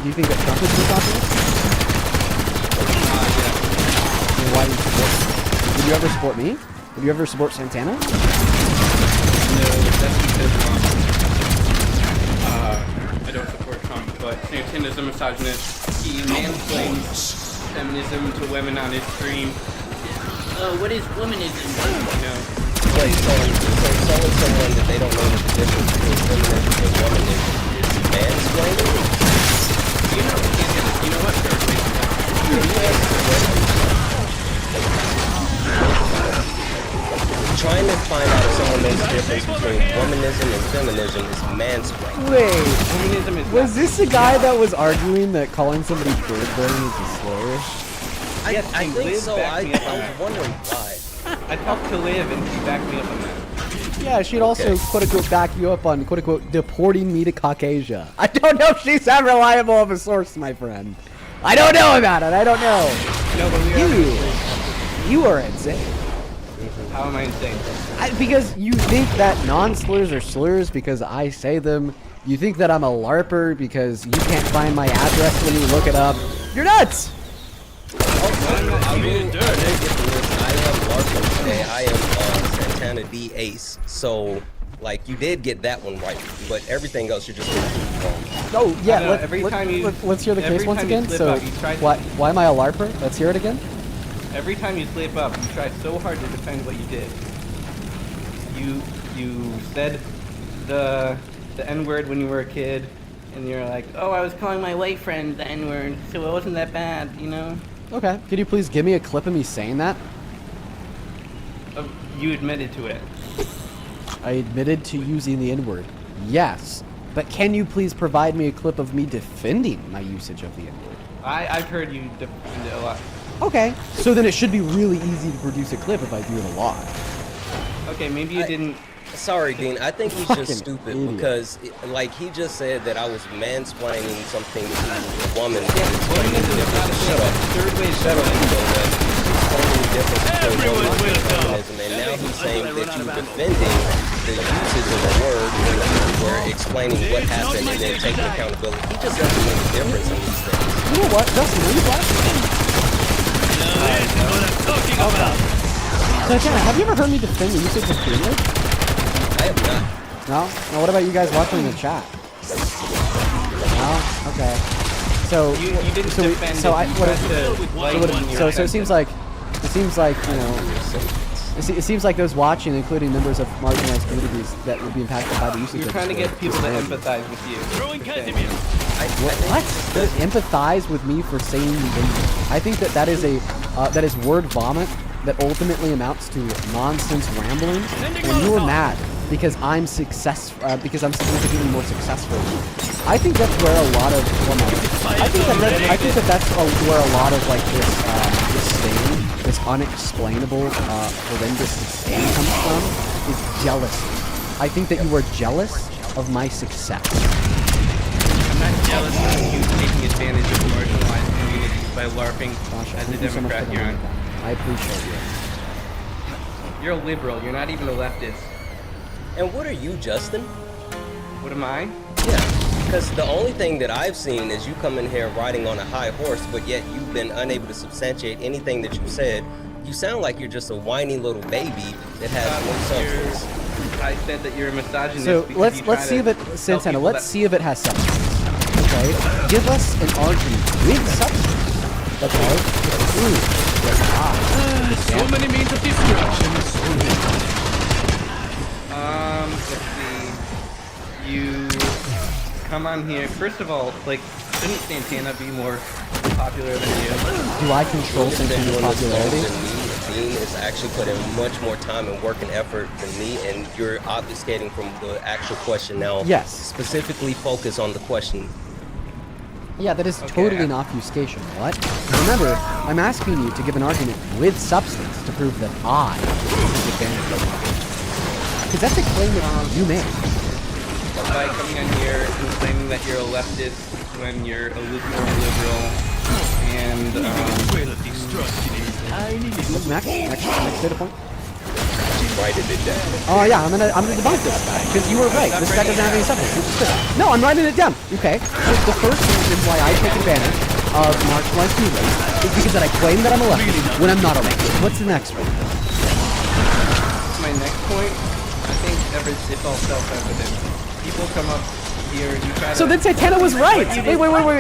you think that Trump is misogynist? Yeah. I mean, why do you support? Would you ever support me? Would you ever support Santana? No, that's because I don't support Trump, but Santana's a misogynist. He mansplains feminism to women on his stream. What is womanism? Wait, so telling someone that they don't know the difference between feminism and womanism is mansplaining? You know what? feminism is mansplaining. Wait, Feminism is was this the guy that was arguing that calling somebody bird-brain is a slur? Yes, I think Liv so. backed I me up on was that. wondering why. I talked to Liv and she backed me up on that. Yeah, she'd also quote-unquote back you up on quote-unquote deporting me to Caucasia. I don't know if she's that reliable of a source, my friend. I don't know about it. I don't know. No, but You are insane. How am I insane? Because you think that non-slurs are slurs because I say them. You think that I'm a LARPer because you can't find my address when you look it up. You're nuts! I am LARPing today. I am Santana D Ace. So, like, you did get that one right, but everything else you're just wrong. Oh, yeah, let's hear the case once again. So, why am I a LARPer? Let's hear it again. Every time you slip up, you try so hard to defend what you did. You said the N-word when you were a kid, and you're like, oh, I was calling my white friend the N-word, so it wasn't that bad, you know? Okay, could you please give me a clip of me saying that? You admitted to it. I admitted to using the N-word. Yes, but can you please provide me a clip of me defending my usage of the N-word? I've heard you defend it a lot. Okay, so then it should be really easy to produce a clip if I do it a lot. Okay, maybe you didn't. Sorry, Dean. I think he's Fucking just stupid idiot. because, like, he just said that I was mansplaining something to a woman. Shut up. Third way Shut up. Totally different between woman and feminism, and now he's saying that you're defending the usage of the word when we're explaining what happened and then taking accountability. He just doesn't know the difference in these things. You know what, Dustin, are you black? So, Jenna, have you ever heard me defend the usage of Greenwood? I have not. No? Now, what about you guys watching in the chat? No? Okay. So, You didn't so, defend so, it. I, You what, tried to lighten your so it sentence. seems like, you know, it seems like those watching, including members of marginalized communities that would be impacted by the usage You're of trying to this get word. people to empathize with you. What? Empathize with me for saying invasive? I think that is a that is word vomit that ultimately amounts to nonsense rambling, and you're mad because I'm significantly more successful. I think that's where a lot of I think that's where a lot of like this unexplainable horrendous disdain comes from is jealousy. I think that you are jealous of my success. I'm not jealous of you taking advantage of marginalized communities by LARPing as a Democrat you're on. I appreciate you. You're a liberal. You're not even a leftist. And what are you, Justin? What am I? Yeah, because the only thing that I've seen is you come in here riding on a high horse, but yet you've been unable to substantiate anything that you said. You sound like you're just a whiny little baby that has no substance. I said that you're a misogynist. So because let's see if it, Santana. Let's see if it has substance. Okay, give us an argument with substance. Okay. Ooh. So many means of destruction. Let's see. You come on here. First of all, like, shouldn't Santana be more popular than you? Do I control Santana's popularity? Dean is actually putting much more time and work and effort than me, and you're obfuscating from the actual question now. Yes. Specifically focus on the question. Yeah, that is totally an obfuscation. What? Remember, I'm asking you to give an argument with substance to prove that I take advantage of it. Because that's a claim that you made. By coming on here and claiming that you're a leftist when you're a lukewarm liberal and Next data point. Writing it down. Oh yeah, I'm gonna debunk this guy because you were right. This guy doesn't have any substance. No, I'm writing it down. Okay. So the first reason why I take advantage of marginalized communities is because that I claim that I'm a leftist when I'm not a leftist. What's the next one? my next point, I think it's all self-evident. People come up here, you try to... So then Santana was right! Wait,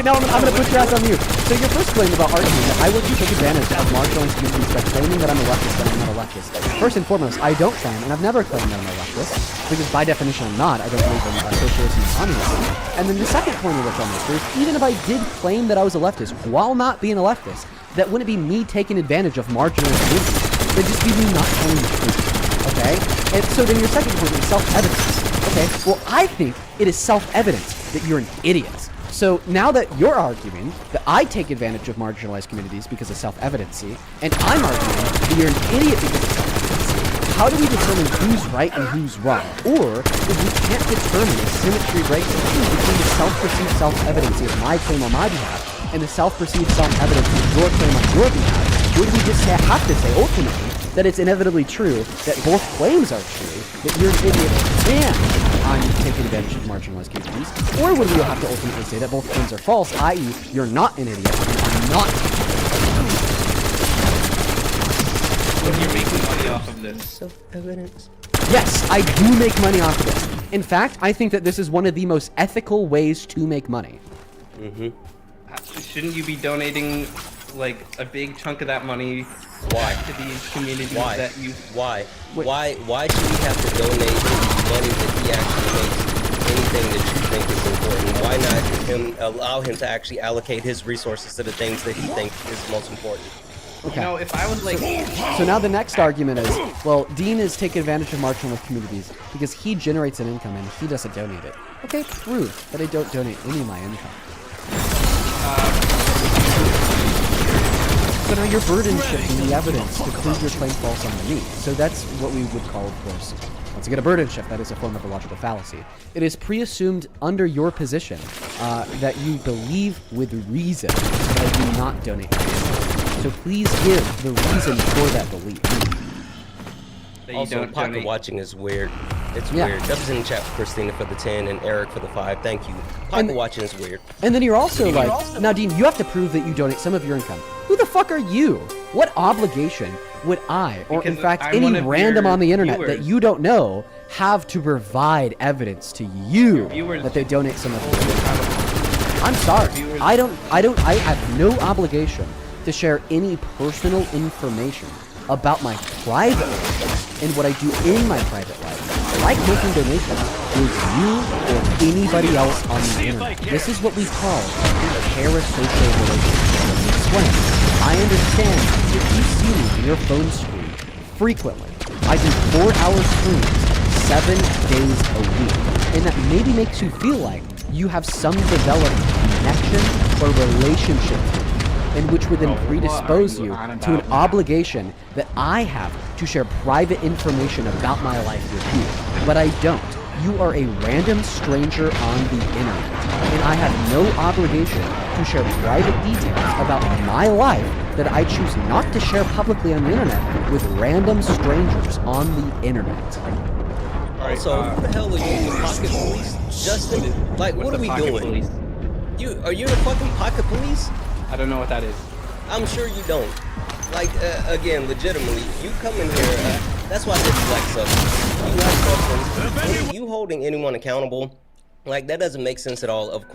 now I'm gonna put your ass on mute. So your first claim about arguing that I would take advantage of marginalized communities by claiming that I'm a leftist when I'm not a leftist. First and foremost, I don't claim, and I've never claimed that I'm a leftist, because by definition I'm not. I don't believe in socialism and communism. And then the second point of which I'll make is, even if I did claim that I was a leftist while not being a leftist, that wouldn't be me taking advantage of marginalized communities. It'd just be me not telling the truth. Okay? And so then your second point is self-evidence. Okay, well, I think it is self-evident that you're an idiot. So now that you're arguing that I take advantage of marginalized communities because of self-evidency, and I'm arguing that you're an idiot because of self-evidency, how do we determine who's right and who's wrong? Or, if we can't determine a symmetry breakdown between the self-perceived self-evidency of my claim on my behalf and the self-perceived self-evidency of your claim on your behalf, would we just have to say, ultimately, that it's inevitably true that both claims are true, that you're an idiot and I'm taking advantage of marginalized communities? Or would we have to ultimately say that both claims are false, i.e., you're not an idiot and I'm not? You're making money off of this. Self-evidence. Yes, I do make money off of this. In fact, I think that this is one of the most ethical ways to make money. Shouldn't you be donating like a big chunk of that money? Why? To these communities Why? that you... Why? Why should we have to donate money that he actually makes anything that you think is important? Why not allow him to actually allocate his resources to the things that he thinks is most important? Okay. You know, if I was like... So now the next argument is, well, Dean is taking advantage of marginalized communities because he generates an income and he doesn't donate it. Okay, prove that I don't donate any of my income. So now you're burden shifting the evidence to prove your claim false on me. So that's what we would call, of course, once again, a burden shift. That is a form of a logical fallacy. It is pre-assumed under your position that you believe with reason that I do not donate my income. So please give the reason for that belief. Also, pocket watching is weird. It's weird. That was in the chat for Christina for the 10 and Eric for the 5. Thank you. Pocket watching is weird. And then you're also now Dean, you have to prove that you donate some of your income. Who the fuck are you? What obligation would I, or in fact any random on the internet that you don't know, have to provide evidence to you that they donate some of their income? I'm sorry. I have no obligation to share any personal information about my private life and what I do in my private life, like making donations, with you or anybody else on the internet. This is what we call a parasocial relationship. Let me explain. I understand that you see me on your phone screen frequently. I do 4-hour streams 7 days a week, and that maybe makes you feel like you have some developed connection or relationship with me, and which would then predispose you to an obligation that I have to share private information about my life with you. But I don't. You are a random stranger on the internet, and I have no obligation to share private details about my life that I choose not to share publicly on the internet with random strangers on the internet. Also, who the hell are you, the pocket police? Justin? Like, what are we doing? Are you the fucking pocket police? I don't know what that is. I'm sure you don't. Like, again, legitimately, you come in here, that's why this flex up. You have questions. You holding anyone accountable, like, that doesn't make sense at all. Of course.